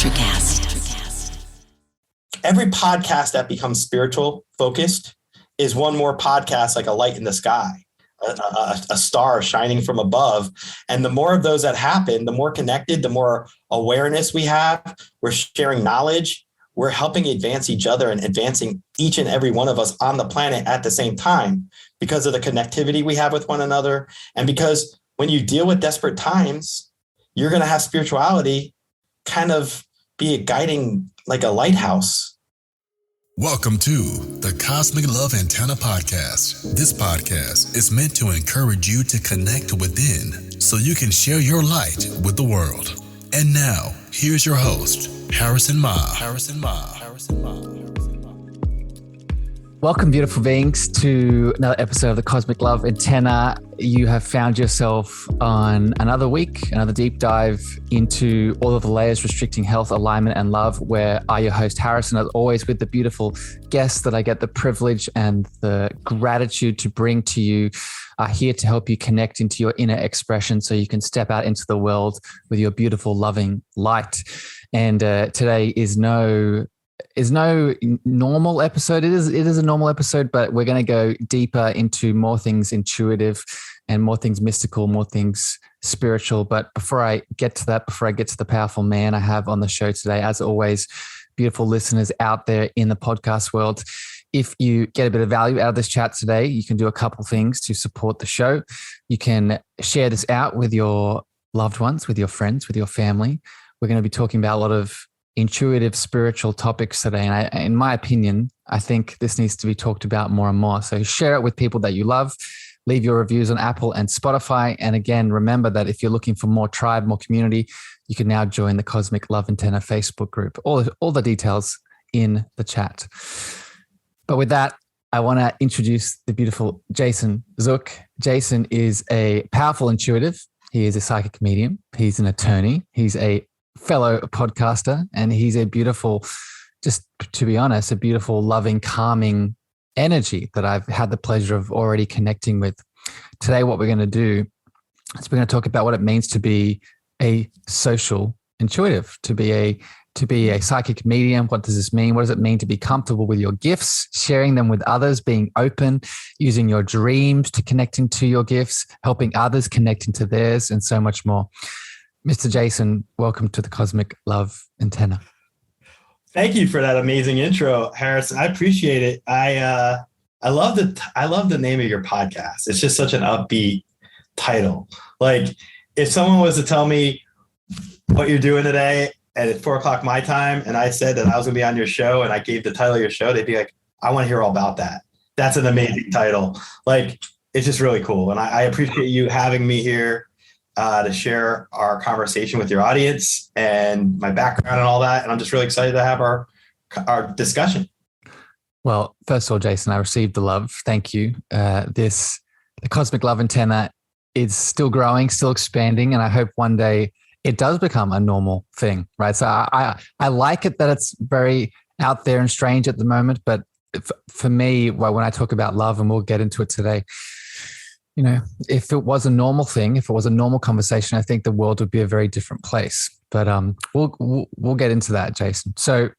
ElectraCast. Every podcast that becomes spiritual focused is one more podcast like a light in the sky, a star shining from above. And the more of those that happen, the more connected, the more awareness we have. We're sharing knowledge. We're helping advance each other and advancing each and every one of us on the planet at the same time because of the connectivity we have with one another. And because when you deal with desperate times, you're going to have spirituality kind of be a guiding, like a lighthouse. Welcome to the Cosmic Love Antenna Podcast. This podcast is meant to encourage you to connect within so you can share your light with the world. And now, here's your host, Harrison Ma. Welcome, beautiful beings, to another episode of the Cosmic Love Antenna. You have found yourself on another week, another deep dive into all of the layers restricting health, alignment, and love, where I, your host, Harrison, as always, with the beautiful guests that I get the privilege and the gratitude to bring to you, are here to help you connect into your inner expression so you can step out into the world with your beautiful, loving light. And today is no normal episode. It is a normal episode, but we're going to go deeper into more things intuitive and more things mystical, more things spiritual. But before I get to that, before I get to the powerful man I have on the show today, as always, beautiful listeners out there in the podcast world, if you get a bit of value out of this chat today, you can do a couple things to support the show. You can share this out with your loved ones, with your friends, with your family. We're going to be talking about a lot of intuitive, spiritual topics today. And in my opinion, I think this needs to be talked about more and more. So share it with people that you love. Leave your reviews on Apple and Spotify. And again, remember that if you're looking for more tribe, more community, you can now join the Cosmic Love Antenna Facebook group. All the details in the chat. But with that, I want to introduce the beautiful Jason Zuk. Jason is a powerful intuitive. He is a psychic medium. He's an attorney. He's a fellow podcaster, and he's a beautiful, just to be honest, a beautiful, loving, calming energy that I've had the pleasure of already connecting with. Today, what we're going to do is we're going to talk about what it means to be a social intuitive, to be a psychic medium. What does this mean? What does it mean to be comfortable with your gifts, sharing them with others, being open, using your dreams to connect into your gifts, helping others connect into theirs, and so much more. Mr. Jason, welcome to the Cosmic Love Antenna. Thank you for that amazing intro, Harrison. I appreciate it. I love the name of your podcast. It's just such an upbeat title. Like, if someone was to tell me what you're doing today at 4:00 my time, and I said that I was going to be on your show, and I gave the title of your show, they'd be like, I want to hear all about that. That's an amazing title. Like, it's just really cool. And I appreciate you having me here to share our conversation with your audience and my background and all that. And I'm just really excited to have our discussion. Well, first of all, Jason, I received the love. Thank you. The Cosmic Love Antenna is still growing, still expanding. And I hope one day it does become a normal thing, right? So I like it that it's very out there and strange at the moment. But for me, well, when I talk about love, and we'll get into it today, you know, if it was a normal thing, if it was a normal conversation, I think the world would be a very different place. But we'll get into that, Jason. So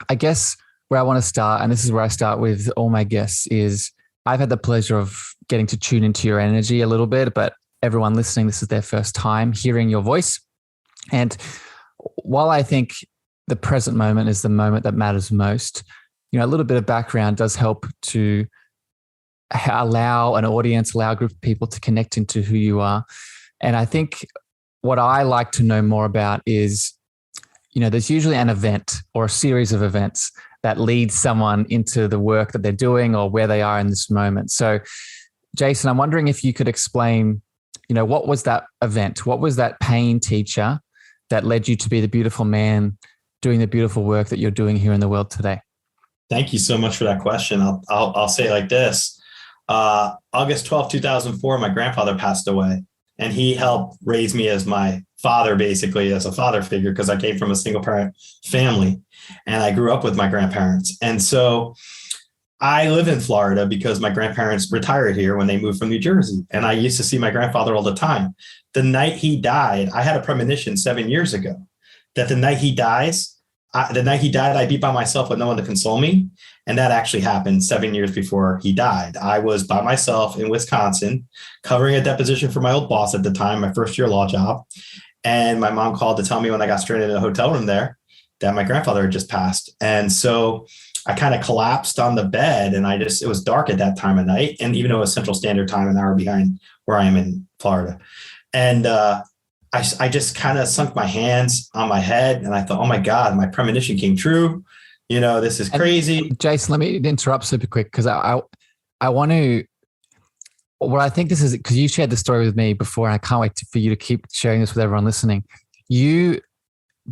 I guess where I want to start, and this is where I start with all my guests, is I've had the pleasure of getting to tune into your energy a little bit, but everyone listening, this is their first time hearing your voice. And while I think the present moment is the moment that matters most, you know, a little bit of background does help to allow an audience, allow a group of people to connect into who you are. And I think what I like to know more about is, you know, there's usually an event or a series of events that leads someone into the work that they're doing or where they are in this moment. So, Jason, I'm wondering if you could explain, you know, what was that event? What was that pain teacher that led you to be the beautiful man doing the beautiful work that you're doing here in the world today? Thank you so much for that question. I'll say it like this. August 12, 2004, my grandfather passed away, and he helped raise me as my father, basically as a father figure, because I came from a single parent family and I grew up with my grandparents. And so I live in Florida because my grandparents retired here when they moved from New Jersey. And I used to see my grandfather all the time. The night he died, I had a premonition 7 years ago that the night he died, I'd be by myself with no one to console me. And that actually happened 7 years before he died. I was by myself in Wisconsin, covering a deposition for my old boss at the time, my first year law job. And my mom called to tell me when I got stranded in a hotel room there that my grandfather had just passed. And so I kind of collapsed on the bed, and it was dark at that time of night. And even though it was Central Standard Time, an hour behind where I am in Florida. And I just kind of sunk my hands on my head, and I thought, oh my God, my premonition came true. This is crazy. Jason, let me interrupt super quick, because I want to, what I think this is, because you shared the story with me before, and I can't wait for you to keep sharing this with everyone listening. You,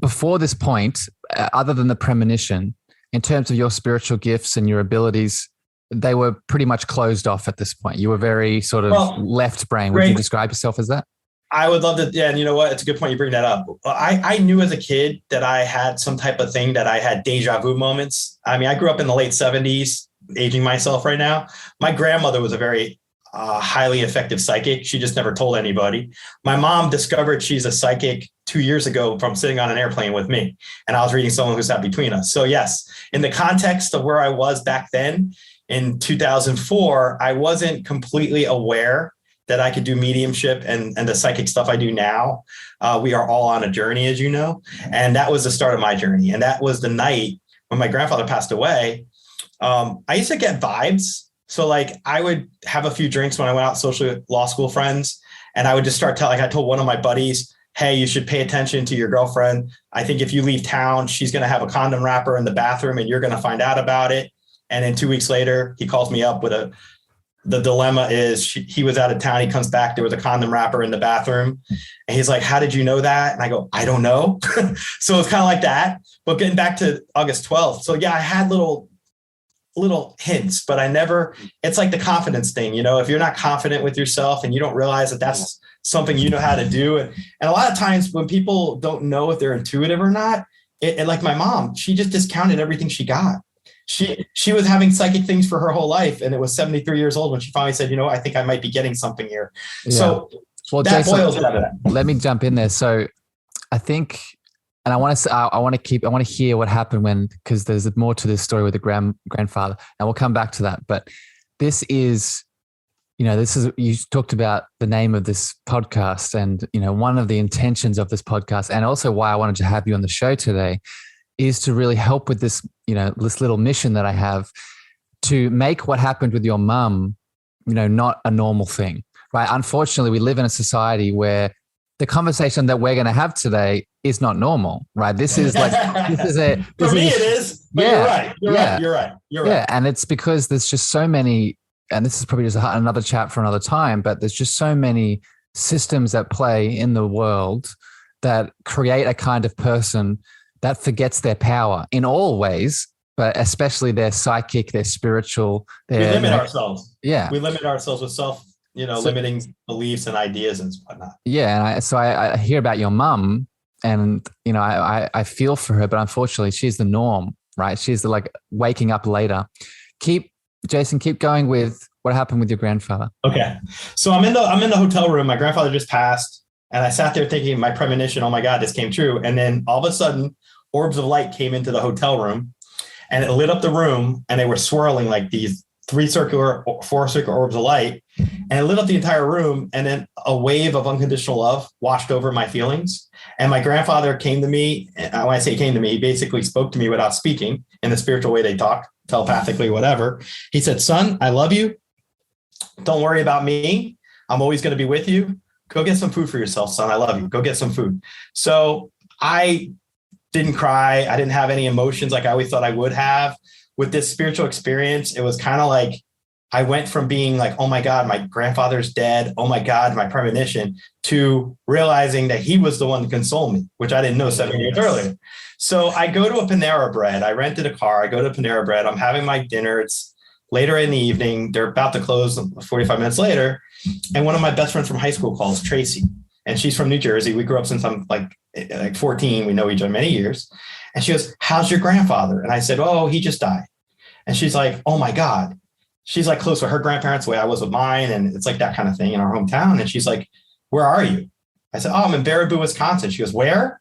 before this point, other than the premonition, in terms of your spiritual gifts and your abilities, they were pretty much closed off at this point. You were very sort of left brain. Would you describe yourself as that? I would love to. Yeah. And you know what? It's a good point you bring that up. I knew as a kid that I had some type of thing, that I had deja vu moments. I mean, I grew up in the late 70s, aging myself right now. My grandmother was a very highly effective psychic. She just never told anybody. My mom discovered she's a psychic 2 years ago from sitting on an airplane with me. And I was reading someone who sat between us. So yes, in the context of where I was back then in 2004, I wasn't completely aware that I could do mediumship and the psychic stuff I do now. We are all on a journey, as you know. And that was the start of my journey. And that was the night when my grandfather passed away. I used to get vibes. So like I would have a few drinks when I went out socially with law school friends, and I would just start telling, I told one of my buddies, hey, you should pay attention to your girlfriend. I think if you leave town, she's going to have a condom wrapper in the bathroom and you're going to find out about it. And then 2 weeks later, he calls me up with the dilemma is he was out of town. He comes back. There was a condom wrapper in the bathroom. And he's like, how did you know that? And I go, I don't know. So it's kind of like that. But getting back to August 12th. So yeah, I had little hints, but it's like the confidence thing. If you're not confident with yourself and you don't realize that that's something you know how to do. And a lot of times when people don't know if they're intuitive or not, like my mom, she just discounted everything she got. She was having psychic things for her whole life. And it was 73 years old when she finally said, I think I might be getting something here. Yeah. So that Jason, boils down to that. Let me jump in there. So I think, and I want to hear what happened because there's more to this story with the grandfather, and we'll come back to that. But this is, you talked about the name of this podcast, and, one of the intentions of this podcast, and also why I wanted to have you on the show today, is to really help with this, this little mission that I have to make what happened with your mum, not a normal thing, right? Unfortunately, we live in a society where the conversation that we're going to have today is not normal, right? This is like, for me it is, but yeah, you're right. Yeah. And it's because there's just so many, and this is probably just another chat for another time, but there's just so many systems at play in the world that create a kind of person that forgets their power in all ways, but especially their psychic, their spiritual. We limit ourselves. Yeah. We limit ourselves with limiting beliefs and ideas and whatnot. Yeah. And I hear about your mum, and, I feel for her, but unfortunately she's the norm, right? She's the waking up later. Jason, keep going with what happened with your grandfather. Okay. So I'm in the hotel room. My grandfather just passed, and I sat there thinking my premonition, oh my God, this came true. And then all of a sudden orbs of light came into the hotel room, and it lit up the room, and they were swirling like these 4 circular orbs of light, and it lit up the entire room. And then a wave of unconditional love washed over my feelings. And my grandfather came to me. And when I say came to me, he basically spoke to me without speaking, in the spiritual way they talk, telepathically, whatever. He said, son, I love you. Don't worry about me. I'm always going to be with you. Go get some food for yourself, son. I love you. Go get some food. So I didn't cry. I didn't have any emotions like I always thought I would have. With this spiritual experience, it was kind of like I went from being like, oh my God, my grandfather's dead. Oh my God, my premonition, to realizing that he was the one to console me, which I didn't know 7 years earlier. So I go to a Panera Bread. I rented a car. I go to Panera Bread. I'm having my dinner. It's later in the evening. They're about to close 45 minutes later. And one of my best friends from high school calls, Tracy. And she's from New Jersey. We grew up since I'm like 14. We know each other many years. And she goes, how's your grandfather? And I said, oh, he just died. And she's like, oh my God. She's like close with her grandparents the way I was with mine. And it's like that kind of thing in our hometown. And she's like, where are you? I said, oh, I'm in Baraboo, Wisconsin. She goes, where?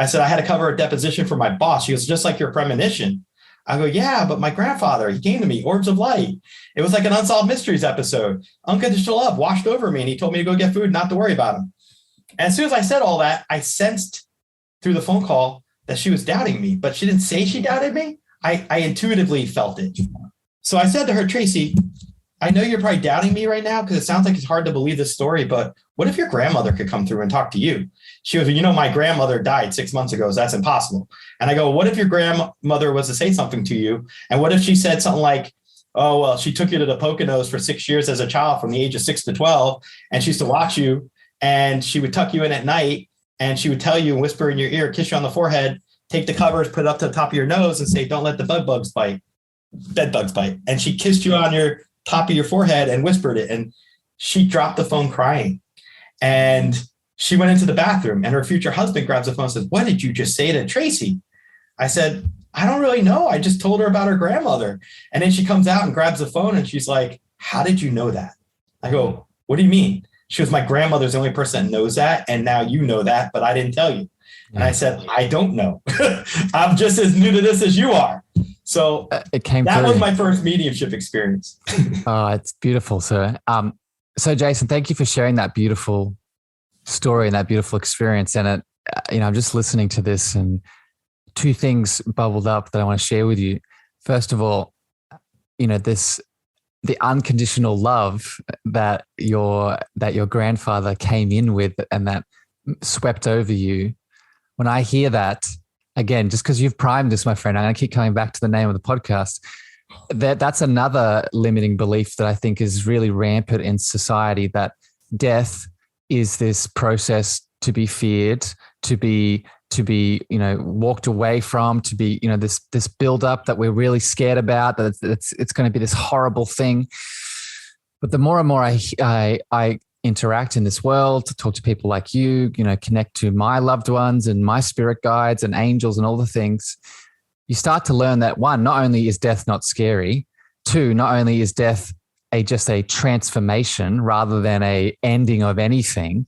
I said, I had to cover a deposition for my boss. She goes, just like your premonition. I go, yeah, but my grandfather, he came to me, orbs of light. It was like an Unsolved Mysteries episode. Unconditional love washed over me, and he told me to go get food, not to worry about him. And as soon as I said all that, I sensed through the phone call that she was doubting me, but she didn't say she doubted me. I intuitively felt it. So I said to her, Tracy, I know you're probably doubting me right now because it sounds like it's hard to believe this story, but what if your grandmother could come through and talk to you? She goes, my grandmother died 6 months ago, so that's impossible. And I go, what if your grandmother was to say something to you? And what if she said something like, oh, well, she took you to the Poconos for 6 years as a child from the age of 6 to 12, and she used to watch you, and she would tuck you in at night, and she would tell you and whisper in your ear, kiss you on the forehead, take the covers, put it up to the top of your nose and say, don't let the bed bugs bite. And she kissed you on your top of your forehead and whispered it. And she dropped the phone crying. And she went into the bathroom, and her future husband grabs the phone and says, what did you just say to Tracy? I said, I don't really know. I just told her about her grandmother. And then she comes out and grabs the phone and she's like, how did you know that? I go, what do you mean? She goes, my grandmother's the only person that knows that. And now you know that, but I didn't tell you. And I said, I don't know. I'm just as new to this as you are. So it came that through. was my first mediumship experience. Oh, it's beautiful, sir. So Jason, thank you for sharing that beautiful story and that beautiful experience. And I'm just listening to this, and two things bubbled up that I want to share with you. First of all, the unconditional love that your grandfather came in with and that swept over you. When I hear that, again, just because you've primed this, my friend, I'm going to keep coming back to the name of the podcast. That's another limiting belief that I think is really rampant in society, that death is this process to be feared, to be walked away from, to be this build up that we're really scared about, that it's going to be this horrible thing. But the more and more I interact in this world, to talk to people like you, connect to my loved ones and my spirit guides and angels and all the things, you start to learn that, one, not only is death not scary, two, not only is death just a transformation rather than a ending of anything,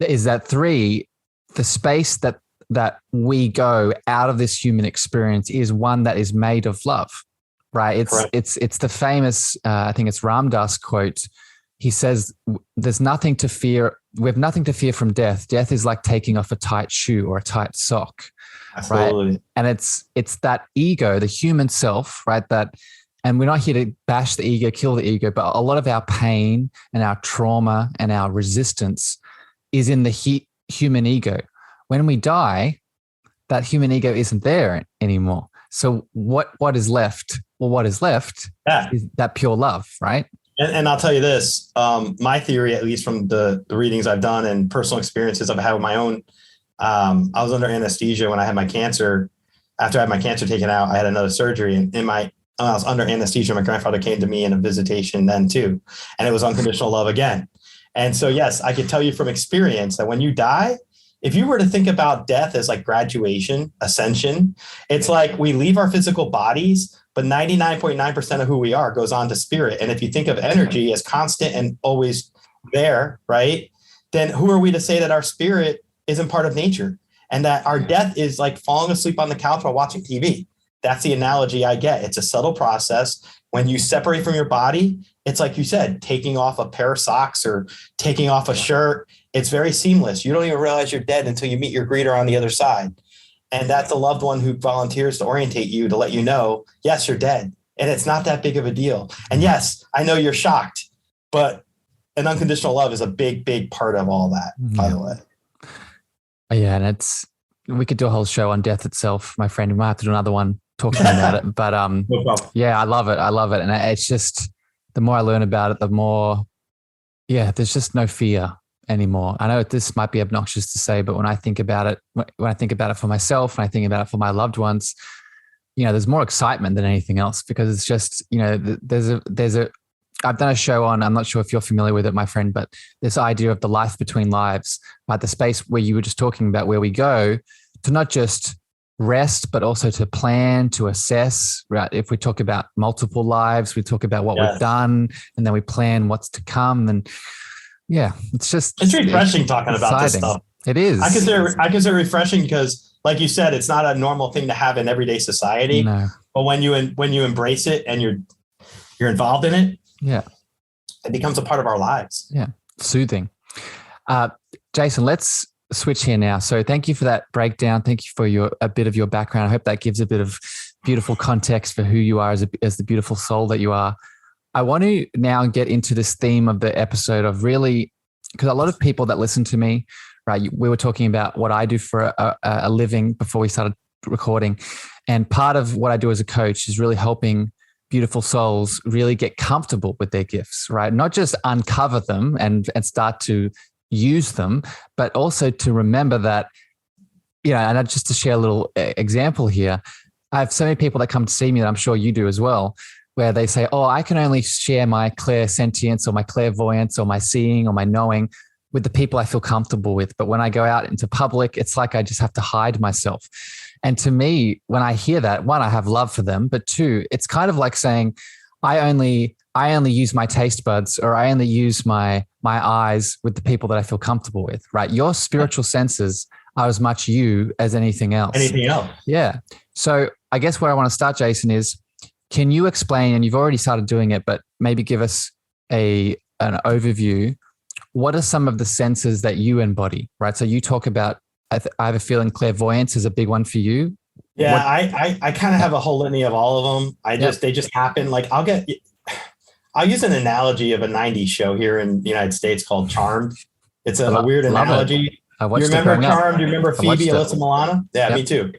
is that three, the space that we go out of this human experience is one that is made of love, right? It's the famous, I think it's Ram Dass quote. He says, there's nothing to fear. We have nothing to fear from death. Death is like taking off a tight shoe or a tight sock. Absolutely. Right? And it's that ego, the human self, right? And we're not here to bash the ego, kill the ego, but a lot of our pain and our trauma and our resistance is in the human ego. When we die, that human ego isn't there anymore. So what is left? Well, what is left is that pure love, right? And I'll tell you this, my theory, at least from the readings I've done and personal experiences I've had with my own, I was under anesthesia when I had my cancer. After I had my cancer taken out, I had another surgery, and I was under anesthesia. My grandfather came to me in a visitation then too, and it was unconditional love again. And so, yes, I can tell you from experience that when you die, if you were to think about death as like graduation, ascension, it's like we leave our physical bodies, but 99.9% of who we are goes on to spirit. And if you think of energy as constant and always there, right, then who are we to say that our spirit isn't part of nature and that our death is like falling asleep on the couch while watching TV? That's the analogy I get. It's a subtle process. When you separate from your body, it's like you said, taking off a pair of socks or taking off a shirt. It's very seamless. You don't even realize you're dead until you meet your greeter on the other side. And that's a loved one who volunteers to orientate you, to let you know, yes, you're dead. And it's not that big of a deal. And yes, I know you're shocked, but an unconditional love is a big, big part of all that, by the way. Yeah. And we could do a whole show on death itself, my friend. We might have to do another one talking about it. But no problem. Yeah, I love it. And it's just, the more I learn about it, the more, there's just no fear anymore. I know this might be obnoxious to say, but when I think about it, for myself, when I think about it for my loved ones, there's more excitement than anything else, because it's just, I've done a show on, I'm not sure if you're familiar with it, my friend, but this idea of the life between lives, right? The space where you were just talking about, where we go to not just rest, but also to plan, to assess, right? If we talk about multiple lives, we talk about what we've done, and then we plan what's to come. And it's refreshing talking about this stuff. It is. I consider it refreshing because like you said, it's not a normal thing to have in everyday society. No. But when you embrace it and you're involved in it, yeah, it becomes a part of our lives. Yeah, soothing. Jason, let's switch here now. So thank you for that breakdown. Thank you for a bit of your background. I hope that gives a bit of beautiful context for who you are as the beautiful soul that you are. I want to now get into this theme of the episode of really, because a lot of people that listen to me, right, we were talking about what I do for a living before we started recording. And part of what I do as a coach is really helping beautiful souls really get comfortable with their gifts, right? Not just uncover them and start to use them, but also to remember that, and just to share a little example here, I have so many people that come to see me that I'm sure you do as well, where they say, oh, I can only share my clairsentience or my clairvoyance or my seeing or my knowing with the people I feel comfortable with. But when I go out into public, it's like I just have to hide myself. And to me, when I hear that, one, I have love for them, but two, it's kind of like saying, I only use my taste buds, or I only use my eyes with the people that I feel comfortable with, right? Your spiritual senses are as much you as anything else. Anything else. Yeah. So I guess where I want to start, Jason, is can you explain, and you've already started doing it, but maybe give us an overview. What are some of the senses that you embody, right? So you talk about, I have a feeling clairvoyance is a big one for you. Yeah, I kind of have a whole litany of all of them. They just happen. Like I'll use an analogy of a 90s show here in the United States called Charmed. It's a weird analogy. You remember Charmed? You remember Phoebe, Alyssa Milano? Yeah, me too.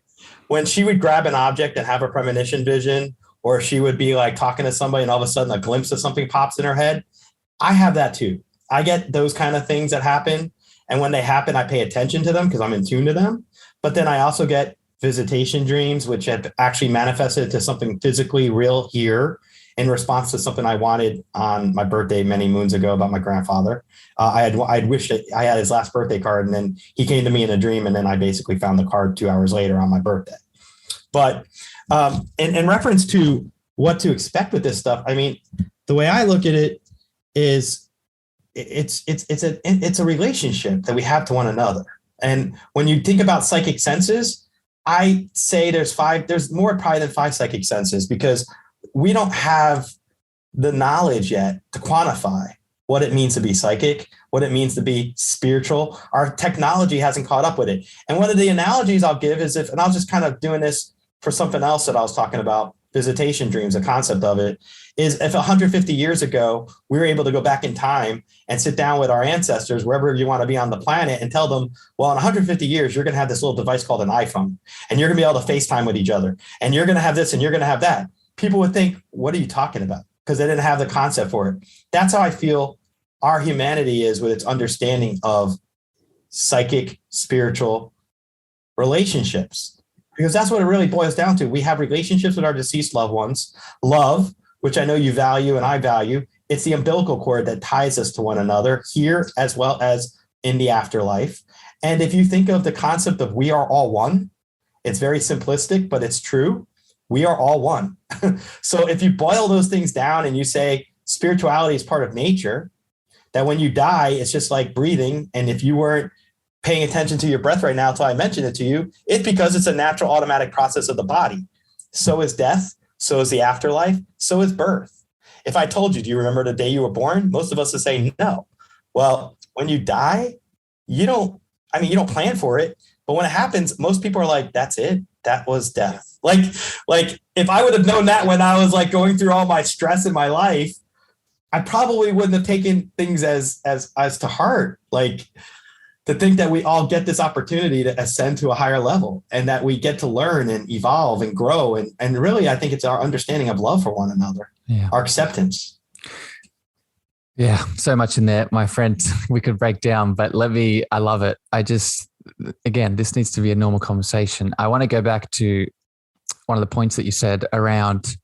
When she would grab an object and have a premonition vision, or she would be like talking to somebody and all of a sudden a glimpse of something pops in her head. I have that too. I get those kind of things that happen. And when they happen, I pay attention to them because I'm in tune to them. But then I also get visitation dreams, which have actually manifested to something physically real here in response to something I wanted on my birthday many moons ago about my grandfather. I'd wished that I had his last birthday card, and then he came to me in a dream, and then I basically found the card 2 hours later on my birthday. But in reference to what to expect with this stuff, I mean, the way I look at it is it's a relationship that we have to one another. And when you think about psychic senses, I say there's more probably than 5 psychic senses, because we don't have the knowledge yet to quantify what it means to be psychic, what it means to be spiritual. Our technology hasn't caught up with it. And one of the analogies I'll give is and I was just kind of doing this for something else that I was talking about, visitation dreams, the concept of it, is if 150 years ago, we were able to go back in time and sit down with our ancestors, wherever you want to be on the planet, and tell them, well, in 150 years, you're going to have this little device called an iPhone, and you're going to be able to FaceTime with each other, and you're going to have this, and you're going to have that. People would think, what are you talking about? Because they didn't have the concept for it. That's how I feel our humanity is with its understanding of psychic, spiritual relationships. Because that's what it really boils down to. We have relationships with our deceased loved ones. Love, which I know you value and I value, it's the umbilical cord that ties us to one another here as well as in the afterlife. And if you think of the concept of we are all one, it's very simplistic, but it's true. We are all one. So if you boil those things down and you say spirituality is part of nature, that when you die, it's just like breathing. And if you weren't paying attention to your breath right now until I mentioned it to you, it's because it's a natural automatic process of the body. So is death. So is the afterlife. So is birth. If I told you, do you remember the day you were born? Most of us would say no. Well, when you die, you don't plan for it. But when it happens, most people are like, that's it. That was death. Like if I would have known that when I was like going through all my stress in my life, I probably wouldn't have taken things as to heart. Like, to think that we all get this opportunity to ascend to a higher level, and that we get to learn and evolve and grow. And really, I think it's our understanding of love for one another, our acceptance. Yeah, so much in there, my friend, we could break down, but I love it. Again, this needs to be a normal conversation. I want to go back to one of the points that you said around,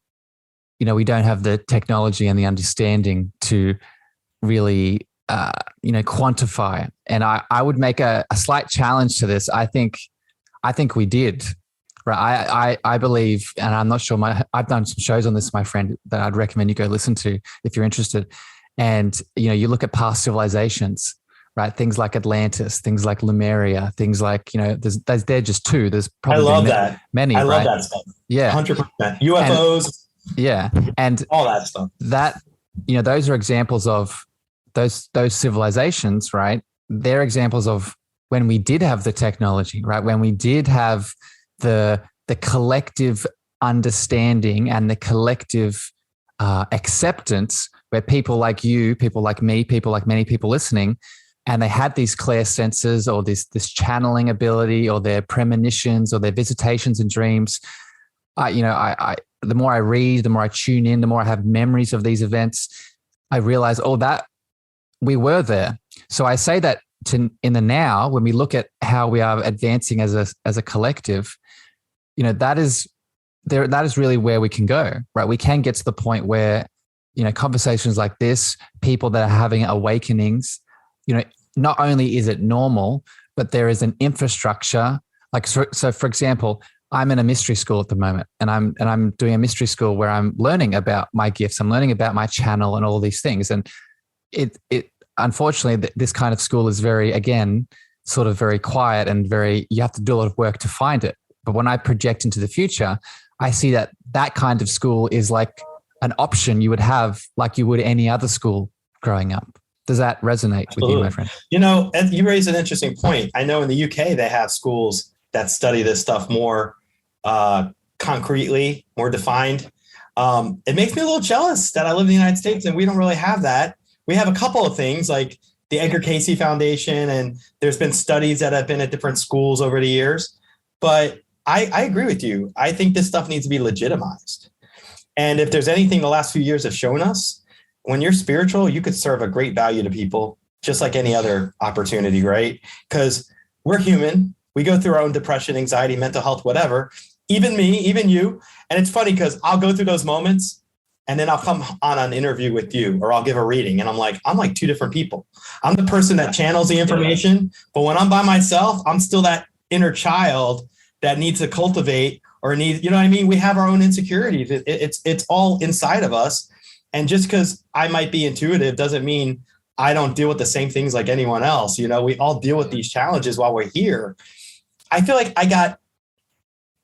we don't have the technology and the understanding to really quantify. And I would make a slight challenge to this. I think we did, right? I believe, and I'm not sure, I've done some shows on this, my friend, that I'd recommend you go listen to if you're interested. And, you look at past civilizations, right? Things like Atlantis, things like Lemuria, things like, they're just two. There's I probably love that. many, I love right? that stuff. Yeah. 100%. UFOs. And all that stuff. That, those are examples of those civilizations, right? They're examples of when we did have the technology, right? When we did have the collective understanding and the collective acceptance, where people like you, people like me, people like many people listening, and they had these clear senses or this channeling ability or their premonitions or their visitations and dreams. The more I read, the more I tune in, the more I have memories of these events, I realize, that we were there. So I say that in the now, when we look at how we are advancing as a collective, that is really where we can go, right? We can get to the point where, conversations like this, people that are having awakenings, not only is it normal, but there is an infrastructure. Like, so for example, I'm in a mystery school at the moment, and I'm doing a mystery school where I'm learning about my gifts. I'm learning about my channel and all these things. And it unfortunately, this kind of school is very, again, sort of very quiet and you have to do a lot of work to find it. But when I project into the future, I see that kind of school is like an option you would have, like you would any other school growing up. Does that resonate Absolutely. with you, my friend? You raise an interesting point. I know in the UK, they have schools that study this stuff more concretely, more defined. It makes me a little jealous that I live in the United States and we don't really have that. We have a couple of things like the Edgar Cayce Foundation, and there's been studies that have been at different schools over the years. But I agree with you. I think this stuff needs to be legitimized. And if there's anything the last few years have shown us, when you're spiritual, you could serve a great value to people, just like any other opportunity, right? Because we're human. We go through our own depression, anxiety, mental health, whatever. Even me, even you. And it's funny because I'll go through those moments and then I'll come on an interview with you, or I'll give a reading and I'm like two different people. I'm the person that channels the information, but when I'm by myself, I'm still that inner child that needs to cultivate or needs, you know what I mean? We have our own insecurities. It's all inside of us. And just because I might be intuitive doesn't mean I don't deal with the same things like anyone else. We all deal with these challenges while we're here. I feel like I got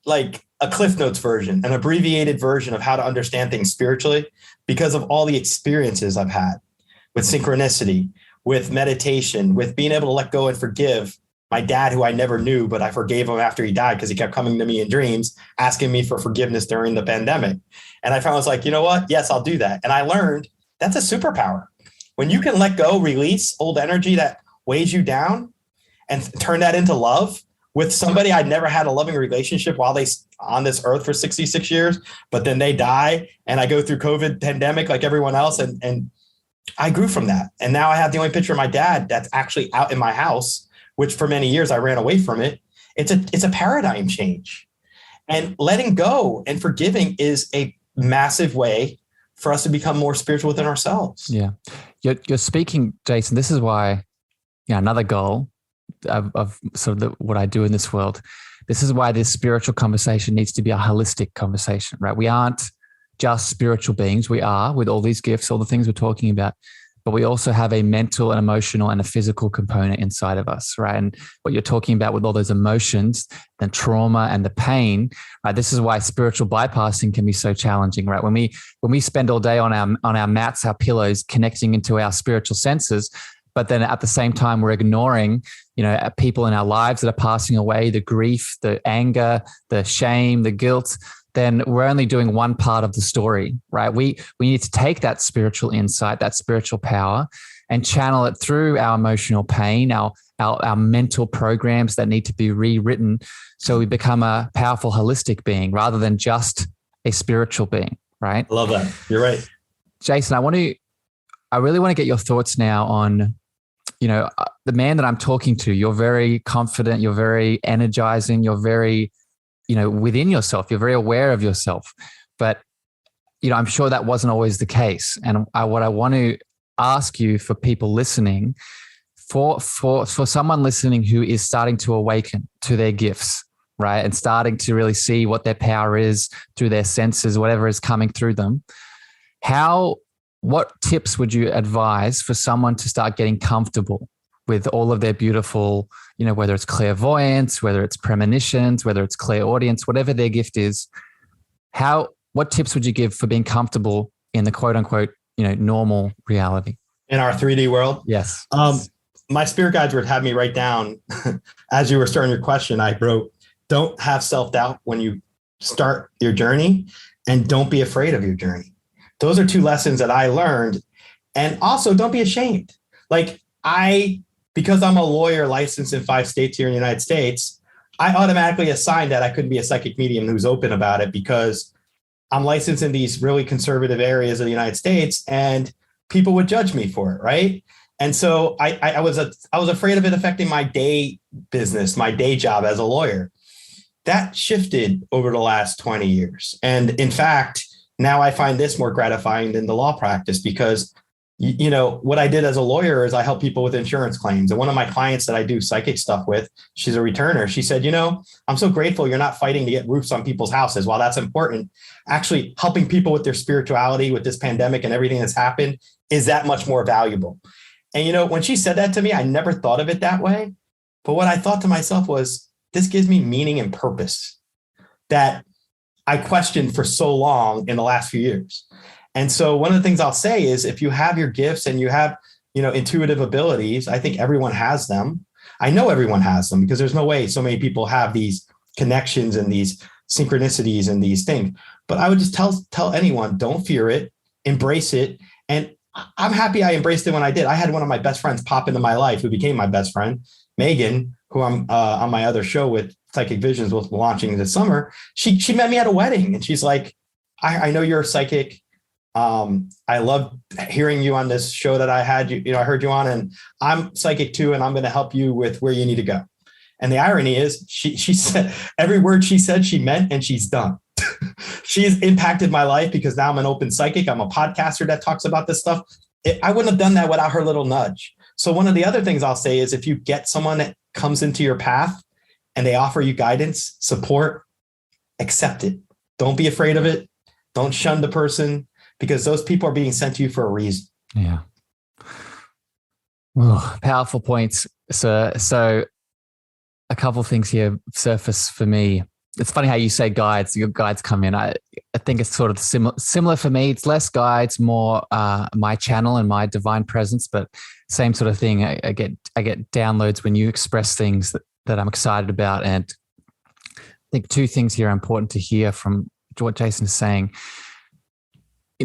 like a Cliff Notes version, an abbreviated version of how to understand things spiritually because of all the experiences I've had with synchronicity, with meditation, with being able to let go and forgive my dad, who I never knew, but I forgave him after he died because he kept coming to me in dreams, asking me for forgiveness during the pandemic. And I found I was like, you know what? Yes, I'll do that. And I learned that's a superpower. When you can let go, release old energy that weighs you down and turn that into love with somebody I'd never had a loving relationship while they on this earth for 66 years, but then they die and I go through COVID pandemic like everyone else. And I grew from that. And now I have the only picture of my dad that's actually out in my house, which for many years I ran away from it. It's a paradigm change. And letting go and forgiving is a massive way for us to become more spiritual within ourselves. Yeah. You're speaking, Jason, this is why, another goal of sort of what I do in this world. This is why this spiritual conversation needs to be a holistic conversation, right? We aren't just spiritual beings. We are, with all these gifts, all the things we're talking about, but we also have a mental and emotional and a physical component inside of us, right? And what you're talking about with all those emotions, the trauma and the pain, right? This is why spiritual bypassing can be so challenging, right? When we spend all day on our mats, our pillows, connecting into our spiritual senses, but then at the same time, we're ignoring, people in our lives that are passing away, the grief, the anger, the shame, the guilt, then we're only doing one part of the story, right? We need to take that spiritual insight, that spiritual power, and channel it through our emotional pain, our mental programs that need to be rewritten so we become a powerful holistic being rather than just a spiritual being, right? I love that. You're right. Jason, I really want to get your thoughts now on, the man that I'm talking to. You're very confident, you're very energizing, you're very, within yourself, you're very aware of yourself. But, I'm sure that wasn't always the case. And what I want to ask you for people listening, for someone listening who is starting to awaken to their gifts, right? And starting to really see what their power is through their senses, whatever is coming through them. What tips would you advise for someone to start getting comfortable with all of their beautiful, whether it's clairvoyance, whether it's premonitions, whether it's clairaudience, whatever their gift is, what tips would you give for being comfortable in the quote unquote, normal reality? In our 3D world? Yes. My spirit guides would have me write down, as you were starting your question, I wrote, don't have self-doubt when you start your journey, and don't be afraid of your journey. Those are two lessons that I learned. And also, don't be ashamed. Because I'm a lawyer licensed in 5 states here in the United States, I automatically assigned that I couldn't be a psychic medium who's open about it, because I'm licensed in these really conservative areas of the United States, and people would judge me for it, right? And so I was afraid of it affecting my day business, my day job as a lawyer. That shifted over the last 20 years. And in fact, now I find this more gratifying than the law practice, because what I did as a lawyer is I help people with insurance claims. And one of my clients that I do psychic stuff with, she's a returner. She said, I'm so grateful you're not fighting to get roofs on people's houses. While that's important, actually helping people with their spirituality with this pandemic and everything that's happened is that much more valuable. And, when she said that to me, I never thought of it that way. But what I thought to myself was, this gives me meaning and purpose that I questioned for so long in the last few years. And so one of the things I'll say is, if you have your gifts and you have, intuitive abilities, I think everyone has them. I know everyone has them, because there's no way so many people have these connections and these synchronicities and these things. But I would just tell anyone, don't fear it, embrace it. And I'm happy I embraced it when I did. I had one of my best friends pop into my life, who became my best friend, Megan, who I'm on my other show with Psychic Visions, was launching this summer. She met me at a wedding, and she's like, I know you're a psychic. I love hearing you on this show that I had I heard you on, and I'm psychic too, and I'm going to help you with where you need to go. And the irony is, she said every word she said she meant, and she's done. She's impacted my life, because now I'm an open psychic. I'm a podcaster that talks about this stuff. I wouldn't have done that without her little nudge. So one of the other things I'll say is, if you get someone that comes into your path and they offer you guidance, support, accept it. Don't be afraid of it. Don't shun the person, because those people are being sent to you for a reason. Yeah. Well, powerful points. So a couple of things here surface for me. It's funny how you say guides, your guides come in. I think it's sort of similar for me. It's less guides, more my channel and my divine presence, but same sort of thing. I get downloads when you express things that I'm excited about. And I think two things here are important to hear from what Jason is saying.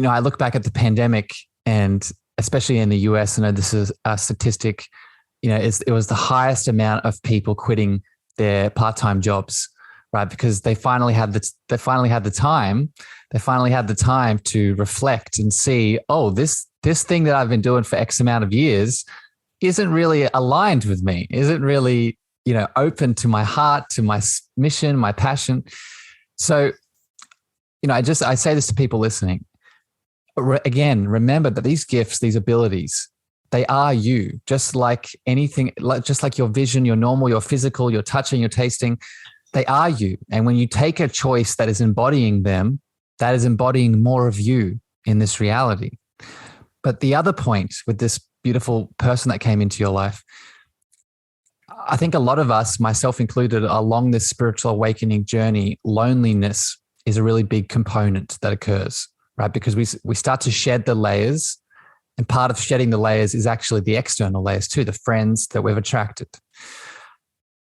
I look back at the pandemic, and especially in the US, I know this is a statistic, it was the highest amount of people quitting their part-time jobs, right? Because they finally had the time to reflect and see, oh, this thing that I've been doing for X amount of years isn't really aligned with me, isn't really, open to my heart, to my mission, my passion. So, I say this to people listening. Again, remember that these gifts, these abilities, they are you, just like anything, just like your vision, your normal, your physical, your touching, your tasting, they are you. And when you take a choice that is embodying them, that is embodying more of you in this reality. But the other point with this beautiful person that came into your life, I think a lot of us, myself included, along this spiritual awakening journey, loneliness is a really big component that occurs. Right? Because we start to shed the layers, and part of shedding the layers is actually the external layers too, the friends that we've attracted.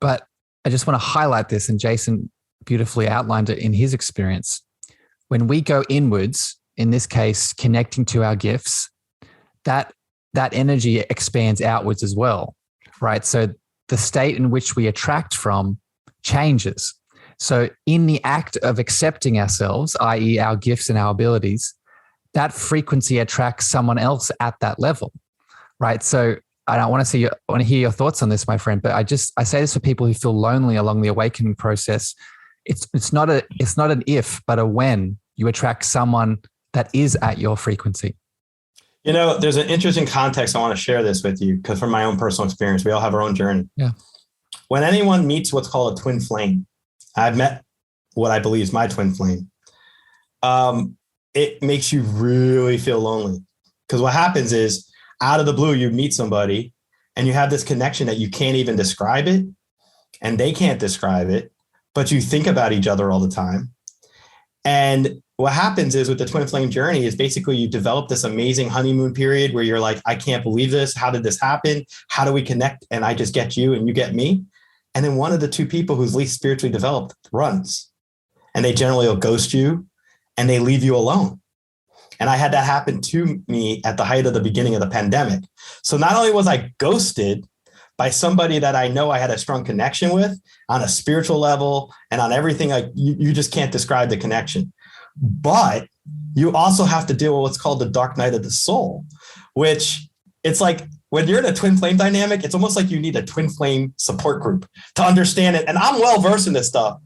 But I just want to highlight this, and Jason beautifully outlined it in his experience. When we go inwards, in this case, connecting to our gifts, that energy expands outwards as well, right? So the state in which we attract from changes. So in the act of accepting ourselves, i.e. our gifts and our abilities, that frequency attracts someone else at that level, right? So I want to hear your thoughts on this, my friend, but I say this for people who feel lonely along the awakening process. It's not an if, but a when you attract someone that is at your frequency. There's an interesting context I want to share this with you, because from my own personal experience, we all have our own journey. Yeah. When anyone meets what's called a twin flame, I've met what I believe is my twin flame. It makes you really feel lonely, because what happens is, out of the blue, you meet somebody and you have this connection that you can't even describe it and they can't describe it, but you think about each other all the time. And what happens is with the twin flame journey is basically you develop this amazing honeymoon period where you're like, I can't believe this. How did this happen? How do we connect? And I just get you and you get me. And then one of the two people who's least spiritually developed runs, and they generally will ghost you and they leave you alone. And I had that happen to me at the height of the beginning of the pandemic. So not only was I ghosted by somebody that I know I had a strong connection with on a spiritual level and on everything, like you just can't describe the connection. But you also have to deal with what's called the dark night of the soul, which it's like when you're in a twin flame dynamic, it's almost like you need a twin flame support group to understand it. And I'm well versed in this stuff.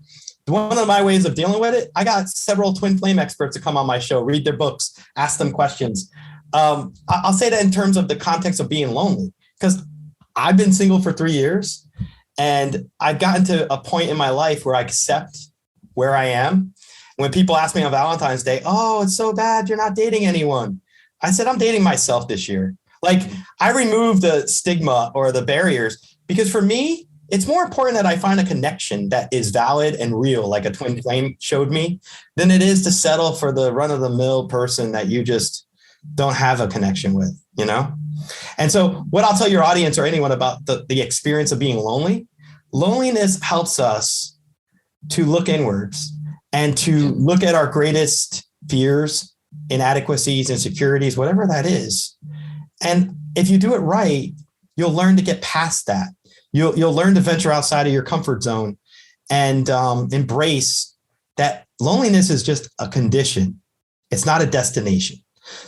One of my ways of dealing with it, I got several twin flame experts to come on my show, read their books, ask them questions. I'll say that in terms of the context of being lonely, because I've been single for 3 years and I've gotten to a point in my life where I accept where I am. When people ask me on Valentine's Day, oh, it's so bad you're not dating anyone. I said, I'm dating myself this year. Like I removed the stigma or the barriers because for me, it's more important that I find a connection that is valid and real, like a twin flame showed me, than it is to settle for the run of the mill person that you just don't have a connection with, you know? And so what I'll tell your audience or anyone about the experience of being lonely, loneliness helps us to look inwards and to look at our greatest fears, inadequacies, insecurities, whatever that is. And if you do it right, you'll learn to get past that. You'll learn to venture outside of your comfort zone and embrace that loneliness is just a condition. It's not a destination.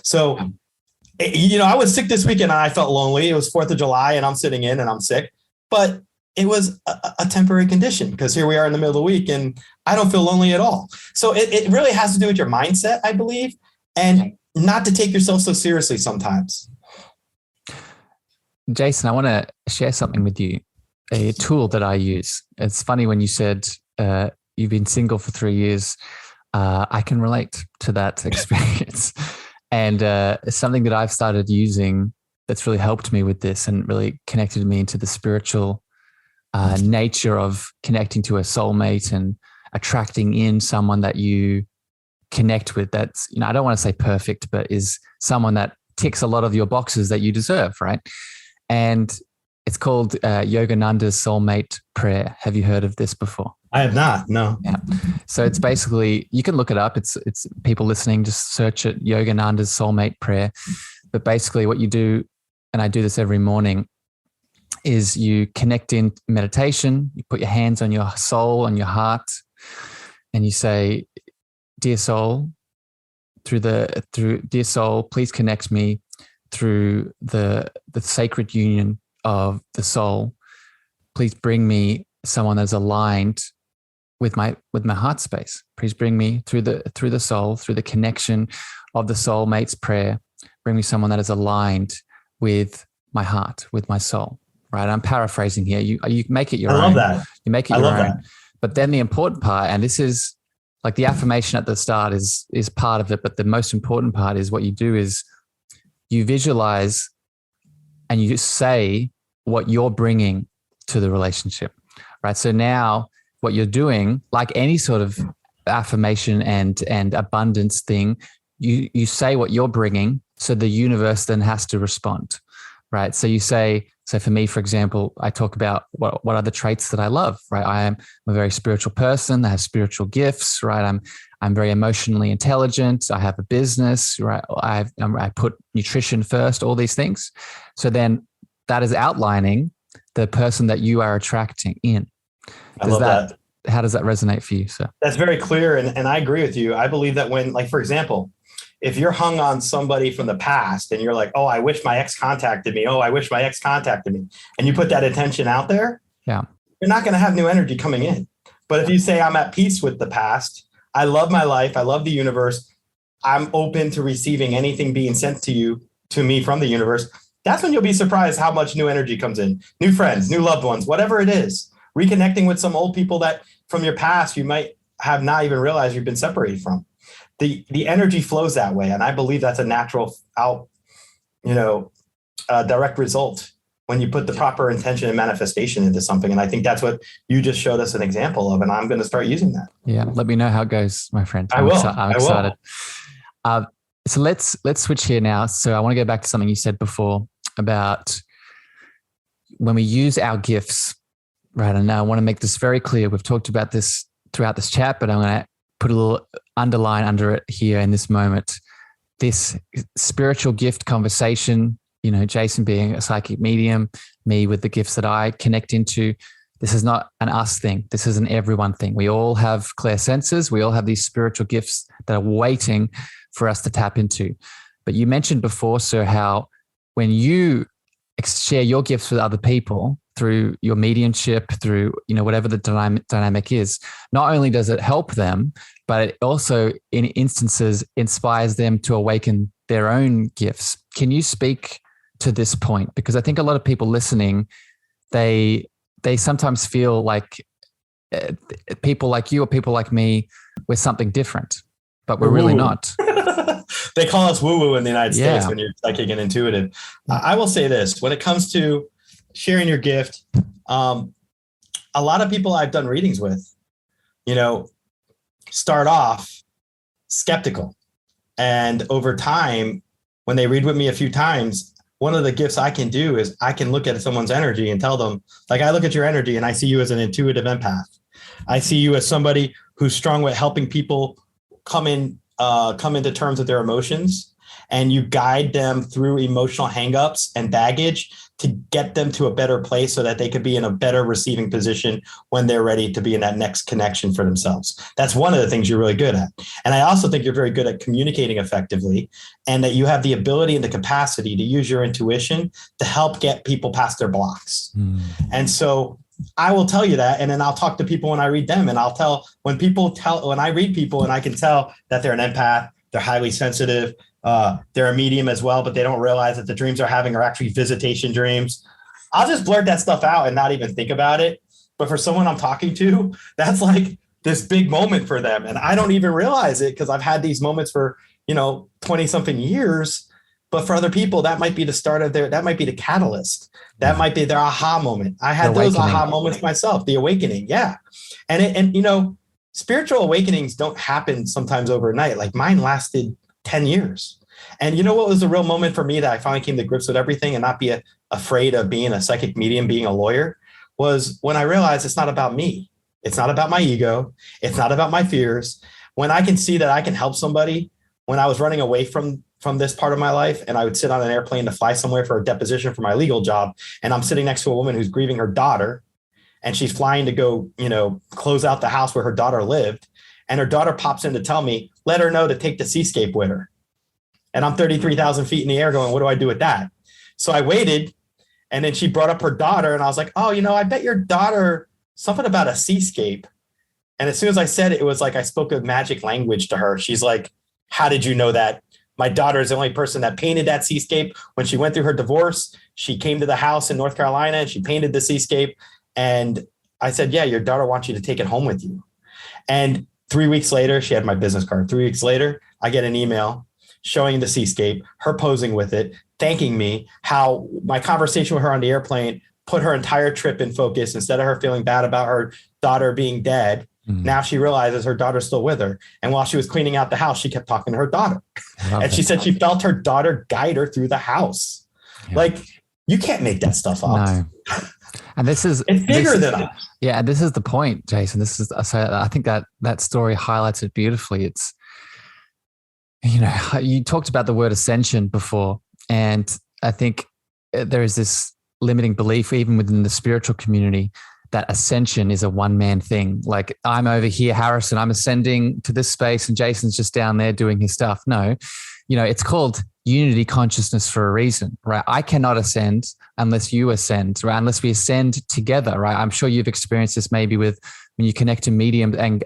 So, I was sick this weekend and I felt lonely. It was 4th of July and I'm sitting in and I'm sick, but it was a temporary condition because here we are in the middle of the week and I don't feel lonely at all. So it really has to do with your mindset, I believe, and not to take yourself so seriously sometimes. Jason, I want to share something with you, a tool that I use. It's funny when you said you've been single for 3 years. I can relate to that experience. And it's something that I've started using that's really helped me with this and really connected me into the spiritual nature of connecting to a soulmate and attracting in someone that you connect with. That's, I don't want to say perfect, but is someone that ticks a lot of your boxes that you deserve, right? And it's called Yogananda's Soulmate Prayer. Have you heard of this before? I have not, no. Yeah. So it's basically, you can look it up. It's people listening, just search it, Yogananda's Soulmate Prayer. But basically what you do, and I do this every morning, is you connect in meditation, you put your hands on your soul, on your heart, and you say, dear soul, dear soul, please connect me through the sacred union of the soul. Please bring me someone that's aligned with my heart space. Please bring me through the soul, through the connection of the soulmate's prayer. Bring me someone that is aligned with my heart, with my soul. Right? I'm paraphrasing here. You make it your own. I love that. You make it your own. But then the important part, and this is like the affirmation at the start is part of it, but the most important part is what you do is you visualize and you say what you're bringing to the relationship, right? So now what you're doing, like any sort of affirmation and abundance thing, you say what you're bringing, so the universe then has to respond, right? So you say, so for me, for example, I talk about what are the traits that I love, right? I'm a very spiritual person. I have spiritual gifts, right? I'm very emotionally intelligent. I have a business, right? I put nutrition first, all these things. So then that is outlining the person that you are attracting in. I love that. How does that resonate for you, sir? That's very clear. And I agree with you. I believe that when, like, for example, if you're hung on somebody from the past and you're like, oh, I wish my ex contacted me. Oh, I wish my ex contacted me. And you put that intention out there, yeah, you're not going to have new energy coming in. But if you say, I'm at peace with the past, I love my life, I love the universe, I'm open to receiving anything being sent to me from the universe, that's when you'll be surprised how much new energy comes in. New friends, new loved ones, whatever it is. Reconnecting with some old people that from your past you might have not even realized you've been separated from. The energy flows that way. And I believe that's a natural direct result when you put the proper intention and manifestation into something. And I think that's what you just showed us an example of. And I'm going to start using that. Yeah. Let me know how it goes, my friend. I'm excited. So let's switch here now. So I want to go back to something you said before about when we use our gifts, right? And I want to make this very clear. We've talked about this throughout this chat, but I'm going to put a little underline under it here in this moment. This spiritual gift conversation, Jason being a psychic medium, me with the gifts that I connect into, this is not an us thing. This is an everyone thing. We all have clairsenses. We all have these spiritual gifts that are waiting for us to tap into. But you mentioned before, sir, how when you share your gifts with other people through your mediumship, through, whatever the dynamic is, not only does it help them, but it also in instances inspires them to awaken their own gifts. Can you speak to this point? Because I think a lot of people listening, they sometimes feel like people like you or people like me, we're something different, but we're really not. They call us woo-woo in the United States when you're psychic and intuitive. I will say this, when it comes to sharing your gift, a lot of people I've done readings with, start off skeptical. And over time, when they read with me a few times, one of the gifts I can do is I can look at someone's energy and tell them, like, I look at your energy and I see you as an intuitive empath. I see you as somebody who's strong with helping people come into terms with their emotions, and you guide them through emotional hangups and baggage to get them to a better place so that they could be in a better receiving position when they're ready to be in that next connection for themselves. That's one of the things you're really good at. And I also think you're very good at communicating effectively, and that you have the ability and the capacity to use your intuition to help get people past their blocks. And so I will tell you that, and then I'll talk to people when I read them, and I'll tell when I read people and I can tell that they're an empath, they're highly sensitive, they're a medium as well, but they don't realize that the dreams they're having are actually visitation dreams. I'll just blurt that stuff out and not even think about it. But for someone I'm talking to, that's like this big moment for them. And I don't even realize it because I've had these moments for, 20 something years. But for other people, that might be the start of that might be the catalyst. That might be their aha moment. I had those aha moments myself, the awakening. Yeah. And spiritual awakenings don't happen sometimes overnight. Like mine lasted 10 years. And you know what was the real moment for me that I finally came to grips with everything and not be afraid of being a psychic medium, being a lawyer, was when I realized it's not about me. It's not about my ego. It's not about my fears. When I can see that I can help somebody, when I was running away from this part of my life, and I would sit on an airplane to fly somewhere for a deposition for my legal job, and I'm sitting next to a woman who's grieving her daughter, and she's flying to go, close out the house where her daughter lived, and her daughter pops in to tell me, let her know to take the seascape with her. And I'm 33,000 feet in the air going, what do I do with that? So I waited, and then she brought up her daughter, and I was like, oh, I bet your daughter something about a seascape. And as soon as I said it, it was like I spoke a magic language to her. She's like, how did you know that? My daughter is the only person that painted that seascape. When she went through her divorce, she came to the house in North Carolina and she painted the seascape. And I said, yeah, your daughter wants you to take it home with you. And 3 weeks later, she had my business card. 3 weeks later, I get an email showing the seascape, her posing with it, thanking me, how my conversation with her on the airplane put her entire trip in focus. Instead of her feeling bad about her daughter being dead, now she realizes her daughter's still with her. And while she was cleaning out the house, she kept talking to her daughter. And she said she felt her daughter guide her through the house. Yeah. Like, you can't make that stuff up. No. And it's bigger than us. Yeah. And this is the point, Jason. So I think that story highlights it beautifully. It's, you talked about the word ascension before. And I think there is this limiting belief, even within the spiritual community, that ascension is a one-man thing. Like, I'm over here, Harrison, I'm ascending to this space and Jason's just down there doing his stuff. No, it's called unity consciousness for a reason, right? I cannot ascend unless you ascend, right? Unless we ascend together, right? I'm sure you've experienced this maybe with when you connect to mediums and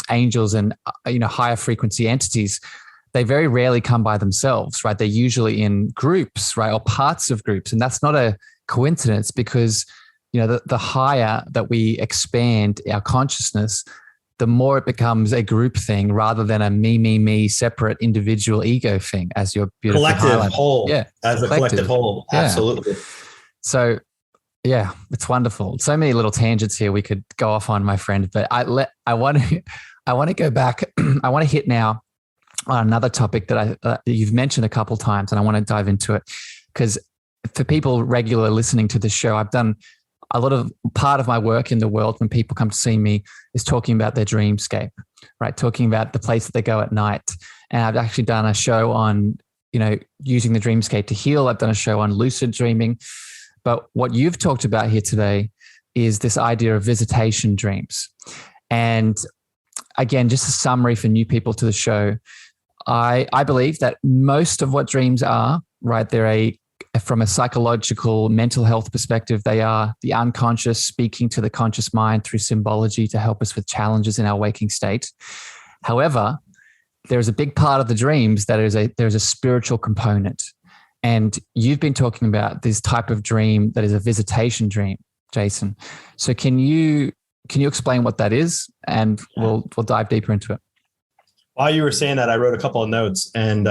angels and, higher frequency entities. They very rarely come by themselves, right? They're usually in groups, right? Or parts of groups. And that's not a coincidence, because the higher that we expand our consciousness, the more it becomes a group thing rather than a me, separate individual ego thing, as your beautiful collective whole. Yeah. As a collective whole. Yeah. Absolutely. So yeah, it's wonderful. So many little tangents here we could go off on, my friend, but I want to go back. I want to hit now on another topic that you've mentioned a couple of times, and I want to dive into it because for people regularly listening to the show, I've done a lot of part of my work in the world when people come to see me is talking about their dreamscape, right? Talking about the place that they go at night. And I've actually done a show on, using the dreamscape to heal. I've done a show on lucid dreaming. But what you've talked about here today is this idea of visitation dreams. And again, just a summary for new people to the show. I believe that most of what dreams are, right, from a psychological mental health perspective, they are the unconscious speaking to the conscious mind through symbology to help us with challenges in our waking state. However, there's a big part of the dreams that there's a spiritual component. And you've been talking about this type of dream that is a visitation dream, Jason. So can you explain what that is? And we'll dive deeper into it. While you were saying that, I wrote a couple of notes. And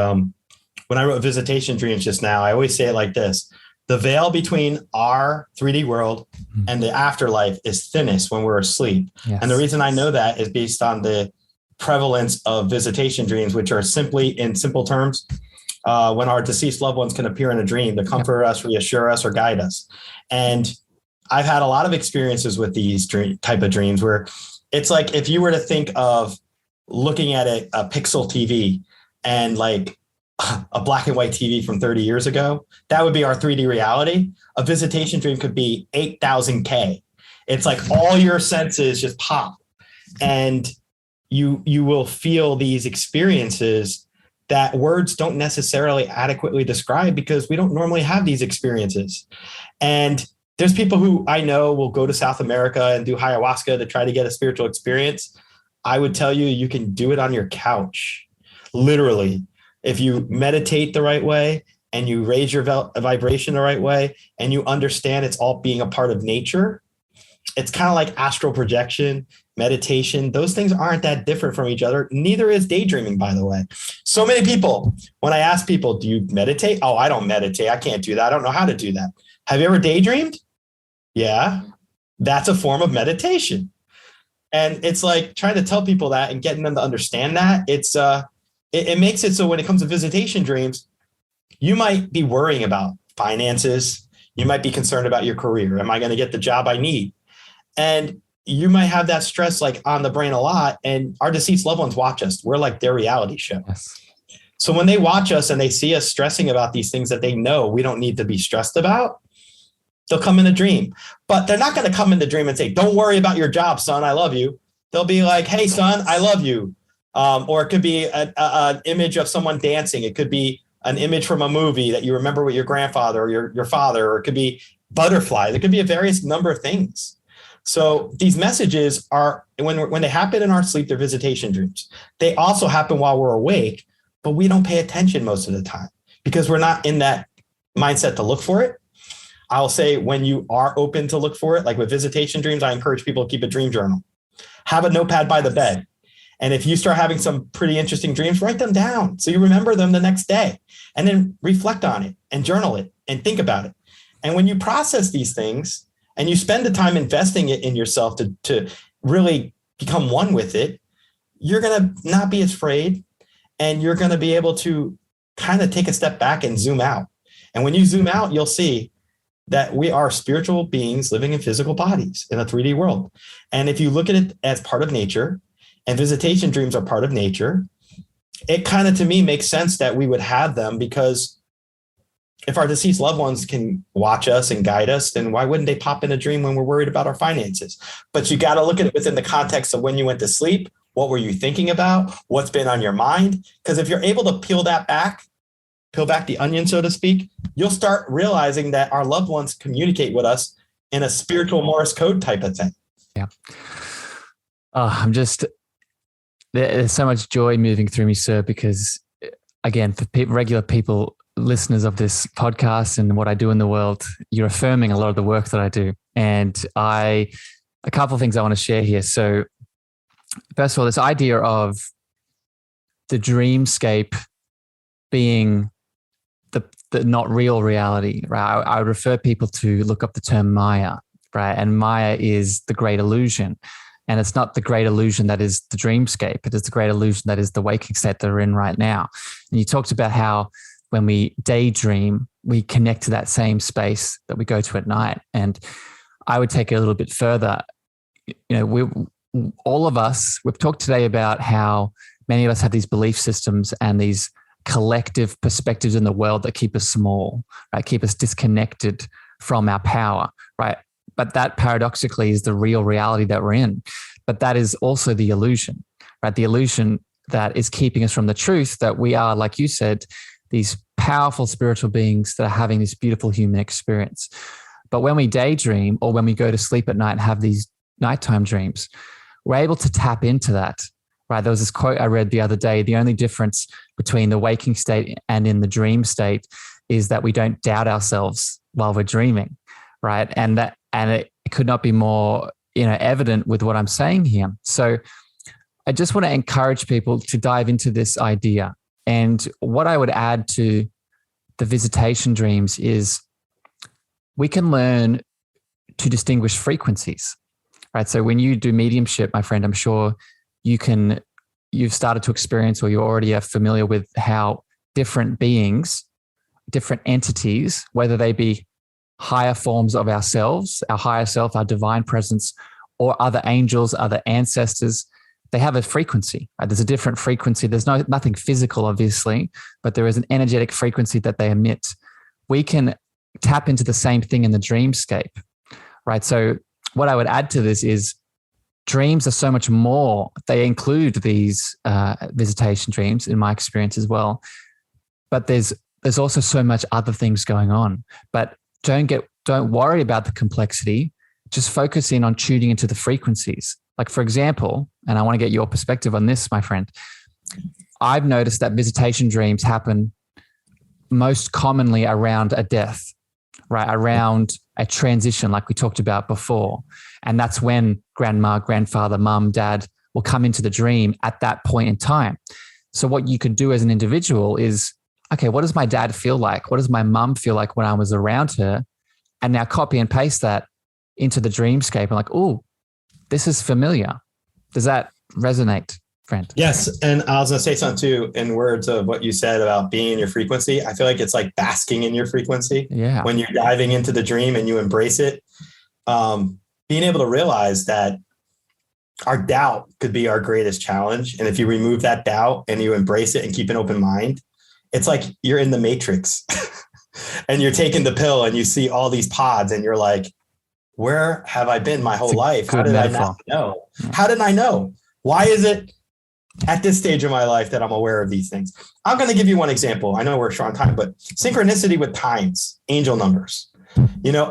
when I wrote visitation dreams just now, I always say it like this. The veil between our 3D world and the afterlife is thinnest when we're asleep. Yes. And the reason I know that is based on the prevalence of visitation dreams, which are simply, in simple terms, when our deceased loved ones can appear in a dream to comfort us, reassure us, or guide us. And I've had a lot of experiences with these type of dreams where it's like if you were to think of looking at a pixel TV and like a black and white TV from 30 years ago, that would be our 3D reality. A visitation dream could be 8,000K. It's like all your senses just pop, and you will feel these experiences that words don't necessarily adequately describe because we don't normally have these experiences. And there's people who I know will go to South America and do ayahuasca to try to get a spiritual experience. I would tell you can do it on your couch, literally. If you meditate the right way and you raise your vibration the right way and you understand it's all being a part of nature, it's kind of like astral projection, meditation. Those things aren't that different from each other. Neither is daydreaming, by the way. So many people, when I ask people, do you meditate? Oh, I don't meditate. I can't do that. I don't know how to do that. Have you ever daydreamed? Yeah, that's a form of meditation. And it's like trying to tell people that and getting them to understand that it makes it so when it comes to visitation dreams, you might be worrying about finances. You might be concerned about your career. Am I going to get the job I need? And you might have that stress like on the brain a lot. And our deceased loved ones watch us. We're like their reality show. Yes. So when they watch us and they see us stressing about these things that they know we don't need to be stressed about, they'll come in a dream. But they're not going to come in the dream and say, don't worry about your job, son. I love you. They'll be like, hey, son, I love you. Or it could be an image of someone dancing. It could be an image from a movie that you remember with your grandfather or your father, or it could be butterflies. It could be a various number of things. So these messages are, when they happen in our sleep, they're visitation dreams. They also happen while we're awake, but we don't pay attention most of the time because we're not in that mindset to look for it. I'll say when you are open to look for it, like with visitation dreams, I encourage people to keep a dream journal. Have a notepad by the bed. And if you start having some pretty interesting dreams, write them down so you remember them the next day, and then reflect on it and journal it and think about it. And when you process these things and you spend the time investing it in yourself to really become one with it, you're going to not be afraid, and you're going to be able to kind of take a step back and zoom out. And when you zoom out, you'll see that we are spiritual beings living in physical bodies in a 3D world. And if you look at it as part of nature, and visitation dreams are part of nature, it kind of, to me, makes sense that we would have them, because if our deceased loved ones can watch us and guide us, then why wouldn't they pop in a dream when we're worried about our finances? But you got to look at it within the context of when you went to sleep. What were you thinking about? What's been on your mind? Because if you're able to peel back the onion, so to speak, you'll start realizing that our loved ones communicate with us in a spiritual Morse code type of thing. Yeah. There's so much joy moving through me, sir, because again, for regular people, listeners of this podcast and what I do in the world, you're affirming a lot of the work that I do. And a couple of things I want to share here. So first of all, this idea of the dreamscape being the not real reality, right? I would refer people to look up the term Maya, right? And Maya is the great illusion. And it's not the great illusion that is the dreamscape. It is the great illusion that is the waking state that we're in right now. And you talked about how when we daydream, we connect to that same space that we go to at night. And I would take it a little bit further. All of us, we've talked today about how many of us have these belief systems and these collective perspectives in the world that keep us small, right? Keep us disconnected from our power, right? But that paradoxically is the real reality that we're in. But that is also the illusion, right? The illusion that is keeping us from the truth that we are, like you said, these powerful spiritual beings that are having this beautiful human experience. But when we daydream or when we go to sleep at night and have these nighttime dreams, we're able to tap into that, right? There was this quote I read the other day: the only difference between the waking state and in the dream state is that we don't doubt ourselves while we're dreaming, right? And it could not be more, evident with what I'm saying here. So I just want to encourage people to dive into this idea. And what I would add to the visitation dreams is we can learn to distinguish frequencies, right? So when you do mediumship, my friend, I'm sure you've started to experience, or you already are familiar with, how different beings, different entities, whether they be higher forms of ourselves, our higher self, our divine presence, or other angels, other ancestors, they have a frequency, right? There's a different frequency. There's nothing physical, obviously, but there is an energetic frequency that they emit. We can tap into the same thing in the dreamscape, right? So what I would add to this is dreams are so much more. They include these visitation dreams, in my experience as well. But there's also so much other things going on. But don't worry about the complexity. Just focus in on tuning into the frequencies. Like, for example, and I want to get your perspective on this, my friend, I've noticed that visitation dreams happen most commonly around a death, right? Around a transition, like we talked about before. And that's when grandma, grandfather, mum, dad will come into the dream at that point in time. So what you could do as an individual is, okay, what does my dad feel like? What does my mum feel like when I was around her? And now copy and paste that into the dreamscape. And like, oh, this is familiar. Does that resonate, friend? Yes. And I was going to say something too, in words of what you said about being in your frequency. I feel like it's like basking in your frequency. Yeah. When you're diving into the dream and you embrace it, being able to realize that our doubt could be our greatest challenge. And if you remove that doubt and you embrace it and keep an open mind, it's like you're in the Matrix and you're taking the pill and you see all these pods and you're like, where have I been my whole life? How did I not know? How did I know? Why is it at this stage of my life that I'm aware of these things? I'm going to give you one example. I know we're short on time, but synchronicity with times, angel numbers.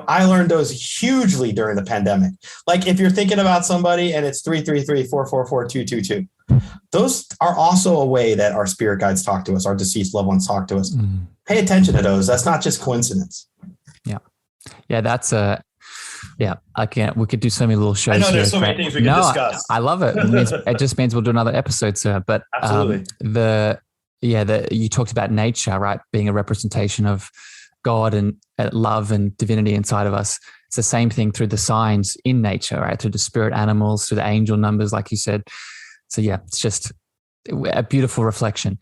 I learned those hugely during the pandemic. Like if you're thinking about somebody and it's 333-444-222, those are also a way that our spirit guides talk to us, our deceased loved ones talk to us. Pay attention to those. That's not just coincidence. Yeah. Yeah. We could do so many little shows. I know there's so many things we can discuss. I love it. It just means we'll do another episode, sir. But absolutely. You talked about nature, right? Being a representation of God and love and divinity inside of us. It's the same thing through the signs in nature, right? Through the spirit animals, through the angel numbers, like you said. So yeah, it's just a beautiful reflection.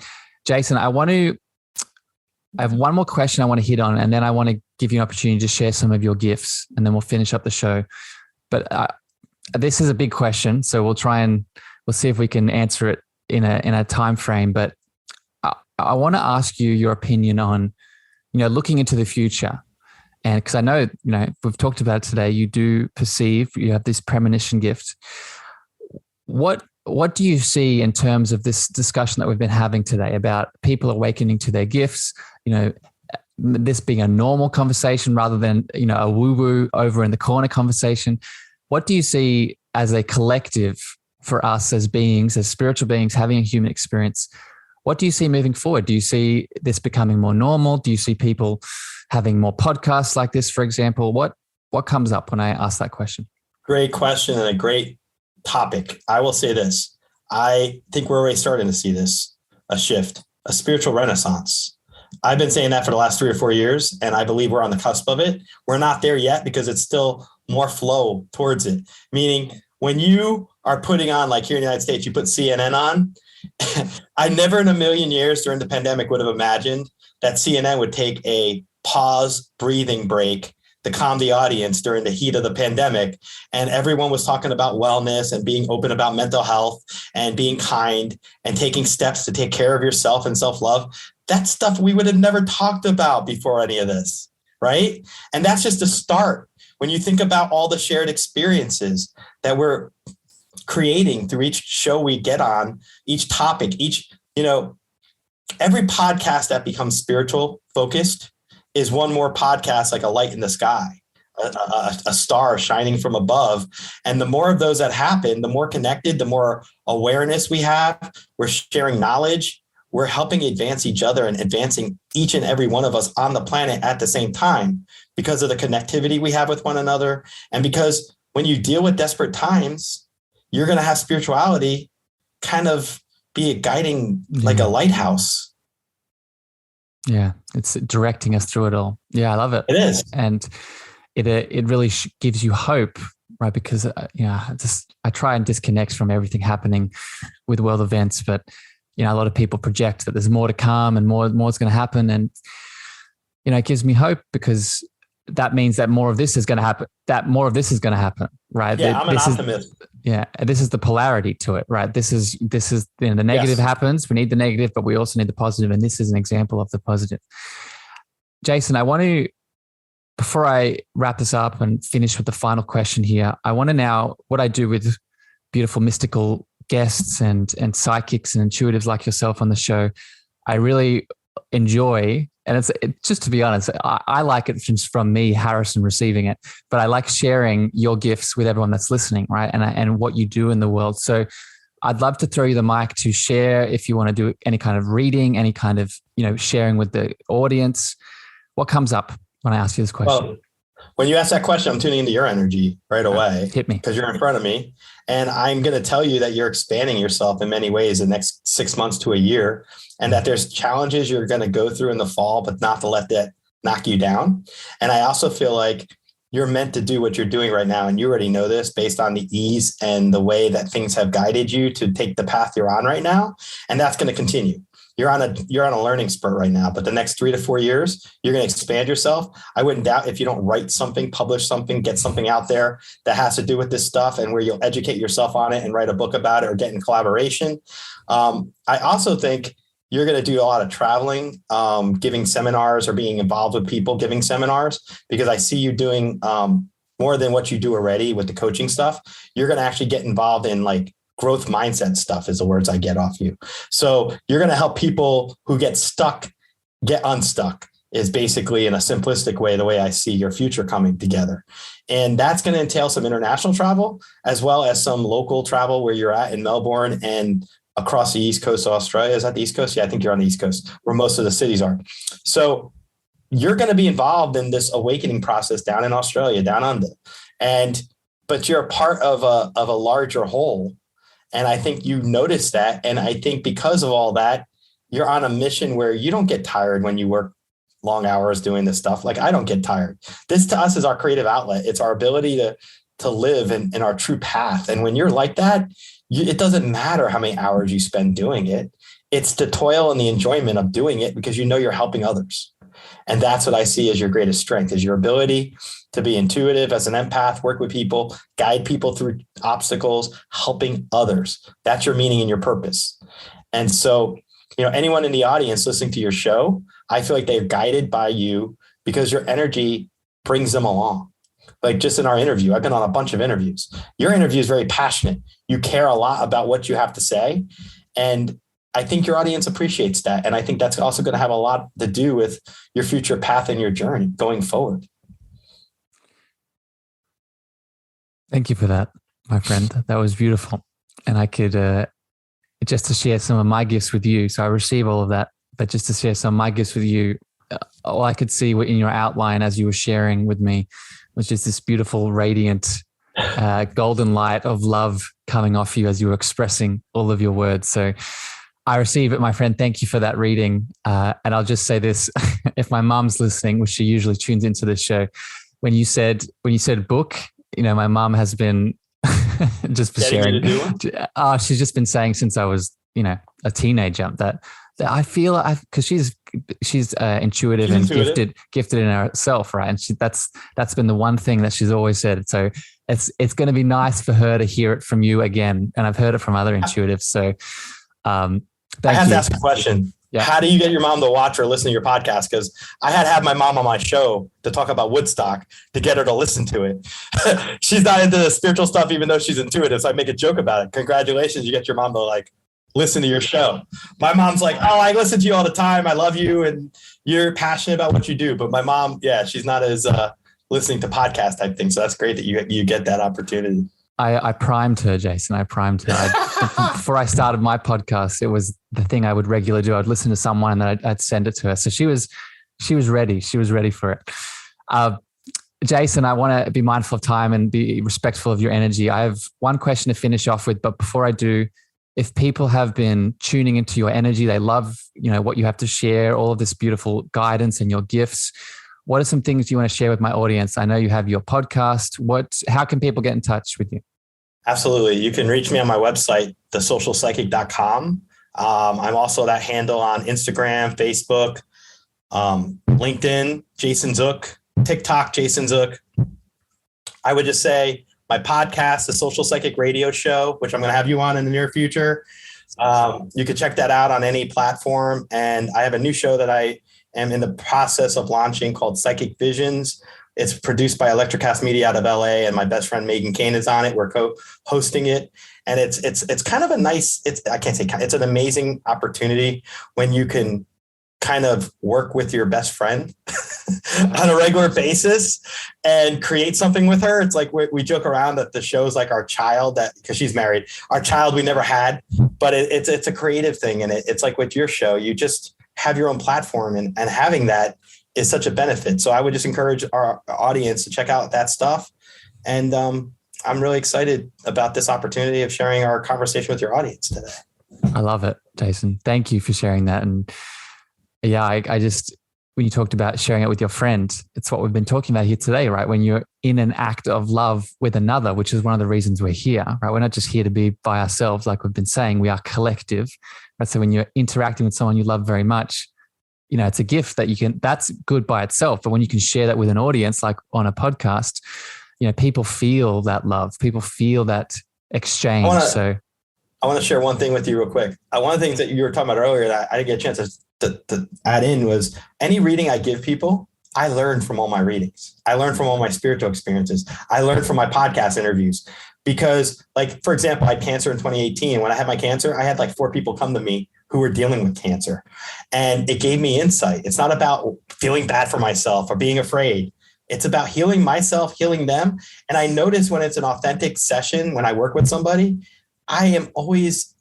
Jason, I have one more question I want to hit on, and then I want to give you an opportunity to share some of your gifts, and then we'll finish up the show. But this is a big question, so we'll see if we can answer it in a time frame. But I want to ask you your opinion on, looking into the future, and because I know, we've talked about it today. You do perceive, you have this premonition gift. What do you see in terms of this discussion that we've been having today about people awakening to their gifts? This being a normal conversation rather than, a woo-woo over in the corner conversation. What do you see as a collective for us as beings, as spiritual beings having a human experience? What do you see moving forward? Do you see this becoming more normal? Do you see people having more podcasts like this, for example? What comes up when I ask that question? Great question and a great topic. I will say this. I think we're already starting to see this, a shift, a spiritual renaissance. I've been saying that for the last 3 or 4 years, and I believe we're on the cusp of it. We're not there yet because it's still more flow towards it. Meaning when you are putting on, like here in the United States, you put CNN on. I never in a million years during the pandemic would have imagined that CNN would take a pause, breathing break to calm the audience during the heat of the pandemic. And everyone was talking about wellness and being open about mental health and being kind and taking steps to take care of yourself and self-love. That's stuff we would have never talked about before any of this, right? And that's just a start. When you think about all the shared experiences that we're creating through each show we get on, each topic, every podcast that becomes spiritual focused is one more podcast, like a light in the sky, a star shining from above. And the more of those that happen, the more connected, the more awareness we have. We're sharing knowledge. We're helping advance each other and advancing each and every one of us on the planet at the same time because of the connectivity we have with one another. And because when you deal with desperate times, you're going to have spirituality kind of be a guiding, like a lighthouse. Yeah, it's directing us through it all. Yeah, I love it. It is. And it really gives you hope, right? Because, I try and disconnect from everything happening with world events, but, a lot of people project that there's more to come and more is going to happen. And, it gives me hope because that means that more of this is going to happen, right? Yeah, I'm an optimist. This is the polarity to it, right? This is the negative happens. We need the negative, but we also need the positive, and this is an example of the positive. Jason, I want to, before I wrap this up and finish with the final question here, I want to now, what I do with beautiful mystical guests and psychics and intuitives like yourself on the show, I really enjoy. And it's just to be honest, I like it just from me, Harrison, receiving it, but I like sharing your gifts with everyone that's listening, right? And what you do in the world. So I'd love to throw you the mic to share if you want to do any kind of reading, any kind of, sharing with the audience. What comes up when I ask you this question? Well, when you ask that question, I'm tuning into your energy right away. Hit me. Because you're in front of me. And I'm going to tell you that you're expanding yourself in many ways the next 6 months to a year, and that there's challenges you're going to go through in the fall, but not to let that knock you down. And I also feel like you're meant to do what you're doing right now. And you already know this based on the ease and the way that things have guided you to take the path you're on right now. And that's going to continue. You're on a learning spurt right now, but the next 3 to 4 years, you're going to expand yourself. I wouldn't doubt if you don't write something, publish something, get something out there that has to do with this stuff and where you'll educate yourself on it and write a book about it or get in collaboration. I also think you're going to do a lot of traveling, giving seminars or being involved with people, giving seminars, because I see you doing more than what you do already with the coaching stuff. You're going to actually get involved in like growth mindset stuff is the words I get off you. So you're going to help people who get stuck, get unstuck is basically in a simplistic way, the way I see your future coming together. And that's going to entail some international travel as well as some local travel where you're at in Melbourne and across the East Coast of Australia. Is that the East Coast? Yeah, I think you're on the East Coast where most of the cities are. So you're going to be involved in this awakening process down in Australia, down under. But you're a part of a larger whole. And I think you notice that. And I think because of all that, you're on a mission where you don't get tired when you work long hours doing this stuff. Like I don't get tired. This to us is our creative outlet. It's our ability to live in our true path. And when you're like that, it doesn't matter how many hours you spend doing it. It's the toil and the enjoyment of doing it because you know you're helping others. And that's what I see as your greatest strength is your ability to be intuitive as an empath, work with people, guide people through obstacles, helping others. That's your meaning and your purpose. And so, anyone in the audience listening to your show, I feel like they're guided by you because your energy brings them along. Like just in our interview, I've been on a bunch of interviews. Your interview is very passionate. You care a lot about what you have to say. And I think your audience appreciates that. And I think that's also going to have a lot to do with your future path and your journey going forward. Thank you for that, my friend. That was beautiful. And I could, just to share some of my gifts with you. So I receive all of that, but just to share some of my gifts with you, all I could see in your outline as you were sharing with me was just this beautiful, radiant, golden light of love coming off you as you were expressing all of your words. So I receive it, my friend. Thank you for that reading. And I'll just say this: if my mom's listening, which she usually tunes into this show, when you said book, my mom has been just for sharing. She's just been saying since I was, a teenager that I feel because she's intuitive and gifted in herself, right? And that's been the one thing that she's always said. So it's going to be nice for her to hear it from you again, and I've heard it from other intuitives. So. I have to ask a question. Yeah. How do you get your mom to watch or listen to your podcast? Because I had my mom on my show to talk about Woodstock to get her to listen to it. She's not into the spiritual stuff, even though she's intuitive. So I make a joke about it. Congratulations, you get your mom to listen to your show. My mom's like, oh, I listen to you all the time. I love you and you're passionate about what you do. But my mom, she's not as listening to podcast type thing. So that's great that you get that opportunity. I primed her, Jason. I primed her. Before I started my podcast, it was the thing I would regularly do. I'd listen to someone and then I'd send it to her. So she was ready. She was ready for it. Jason, I want to be mindful of time and be respectful of your energy. I have one question to finish off with, but before I do, if people have been tuning into your energy, they love, what you have to share, all of this beautiful guidance and your gifts. What are some things you want to share with my audience? I know you have your podcast. How can people get in touch with you? Absolutely. You can reach me on my website, thesocialpsychic.com. I'm also that handle on Instagram, Facebook, LinkedIn, Jason Zuk, TikTok, Jason Zuk. I would just say my podcast, the Social Psychic Radio Show, which I'm going to have you on in the near future. You can check that out on any platform. And I have a new show that I am in the process of launching called Psychic Visions. It's produced by ElectraCast Media out of LA, and my best friend Megan Kane is on it. We're co-hosting it. And it's kind of it's an amazing opportunity when you can kind of work with your best friend on a regular basis and create something with her. It's like we joke around that the show's like our child, because she's married, our child we never had, but it's a creative thing. And it's like with your show, you just have your own platform, and having that is such a benefit. So I would just encourage our audience to check out that stuff. And I'm really excited about this opportunity of sharing our conversation with your audience today. I love it, Jason. Thank you for sharing that. And I just, when you talked about sharing it with your friend, it's what we've been talking about here today, right? When you're in an act of love with another, which is one of the reasons we're here, right? We're not just here to be by ourselves. Like we've been saying, we are collective, right? So when you're interacting with someone you love very much, it's a gift that's good by itself. But when you can share that with an audience, like on a podcast, people feel that love, people feel that exchange. I want to share one thing with you real quick. One of the things that you were talking about earlier that I didn't get a chance to add in was any reading I give people, I learned from all my readings. I learned from all my spiritual experiences. I learned from my podcast interviews because, for example, I had cancer in 2018. When I had my cancer, I had 4 people come to me who were dealing with cancer, and it gave me insight. It's not about feeling bad for myself or being afraid. It's about healing myself, healing them. And I notice when it's an authentic session, when I work with somebody, I am always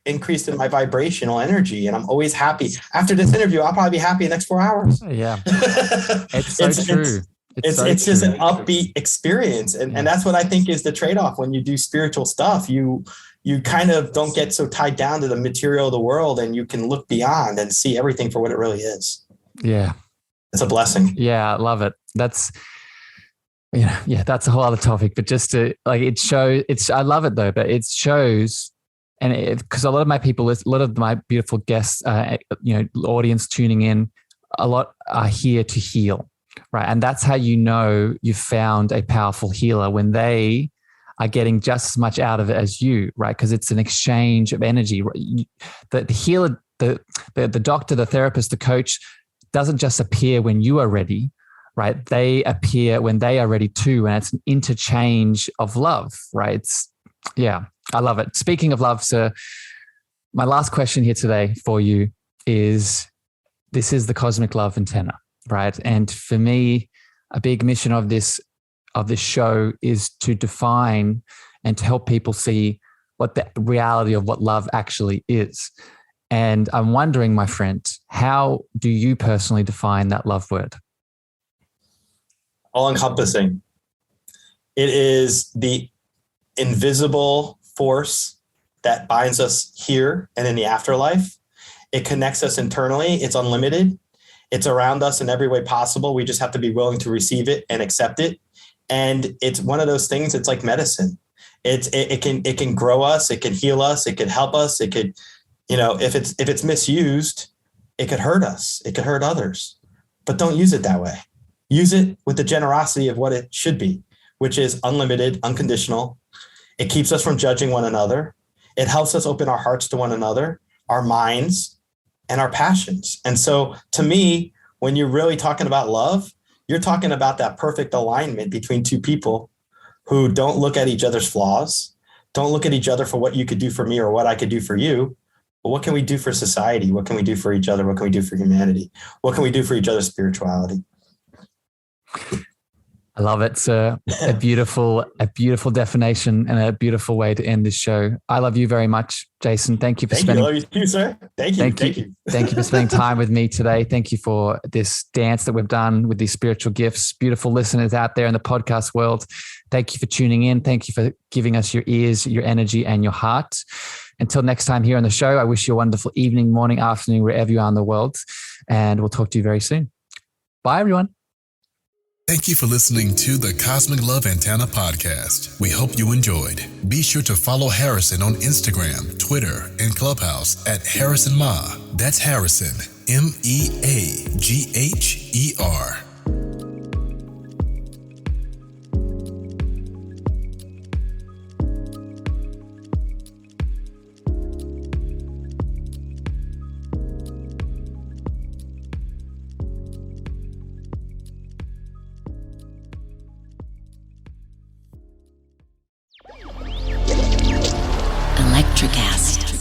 increased in my vibrational energy, and I'm always happy. After this interview, I'll probably be happy the next 4 hours. Yeah. It's so true. It's just an upbeat experience. And that's what I think is the trade-off when you do spiritual stuff. You kind of don't get so tied down to the material of the world, and you can look beyond and see everything for what it really is. Yeah. It's a blessing. Yeah. I love it. That's a whole other topic, but just to it shows, I love it though, but it shows, and because a lot of my beautiful guests, audience tuning in, a lot are here to heal, right? And that's how you've found a powerful healer, when they are getting just as much out of it as you, right? Because it's an exchange of energy. The healer, the doctor, the therapist, the coach doesn't just appear when you are ready, right? They appear when they are ready too. And it's an interchange of love, right? I love it. Speaking of love, sir, my last question here today for you is, this is the Cosmic Love Antenna, right? And for me, a big mission of this show is to define and to help people see what the reality of what love actually is. And I'm wondering, my friend, how do you personally define that love word? All-encompassing. It is the invisible force that binds us here and in the afterlife. It connects us internally. It's unlimited. It's around us in every way possible. We just have to be willing to receive it and accept it. And it's one of those things. It's like medicine. It can grow us. It can heal us. It can help us. It could, if it's misused, it could hurt us. It could hurt others. But don't use it that way. Use it with the generosity of what it should be, which is unlimited, unconditional. It keeps us from judging one another. It helps us open our hearts to one another, our minds, and our passions. And so to me, when you're really talking about love, you're talking about that perfect alignment between two people who don't look at each other's flaws, don't look at each other for what you could do for me or what I could do for you. But what can we do for society? What can we do for each other? What can we do for humanity? What can we do for each other's spirituality? I love it. It's a beautiful definition and a beautiful way to end this show. I love you very much, Jason. Thank you for spending. I love you too, sir. Thank you. Thank you for spending time with me today. Thank you for this dance that we've done with these spiritual gifts. Beautiful listeners out there in the podcast world. Thank you for tuning in. Thank you for giving us your ears, your energy, and your heart. Until next time here on the show, I wish you a wonderful evening, morning, afternoon, wherever you are in the world. And we'll talk to you very soon. Bye, everyone. Thank you for listening to the Cosmic Love Antenna podcast. We hope you enjoyed. Be sure to follow Harrison on Instagram, Twitter, and Clubhouse at Harrison Ma. That's Harrison, MEAGHER. ElectraCast.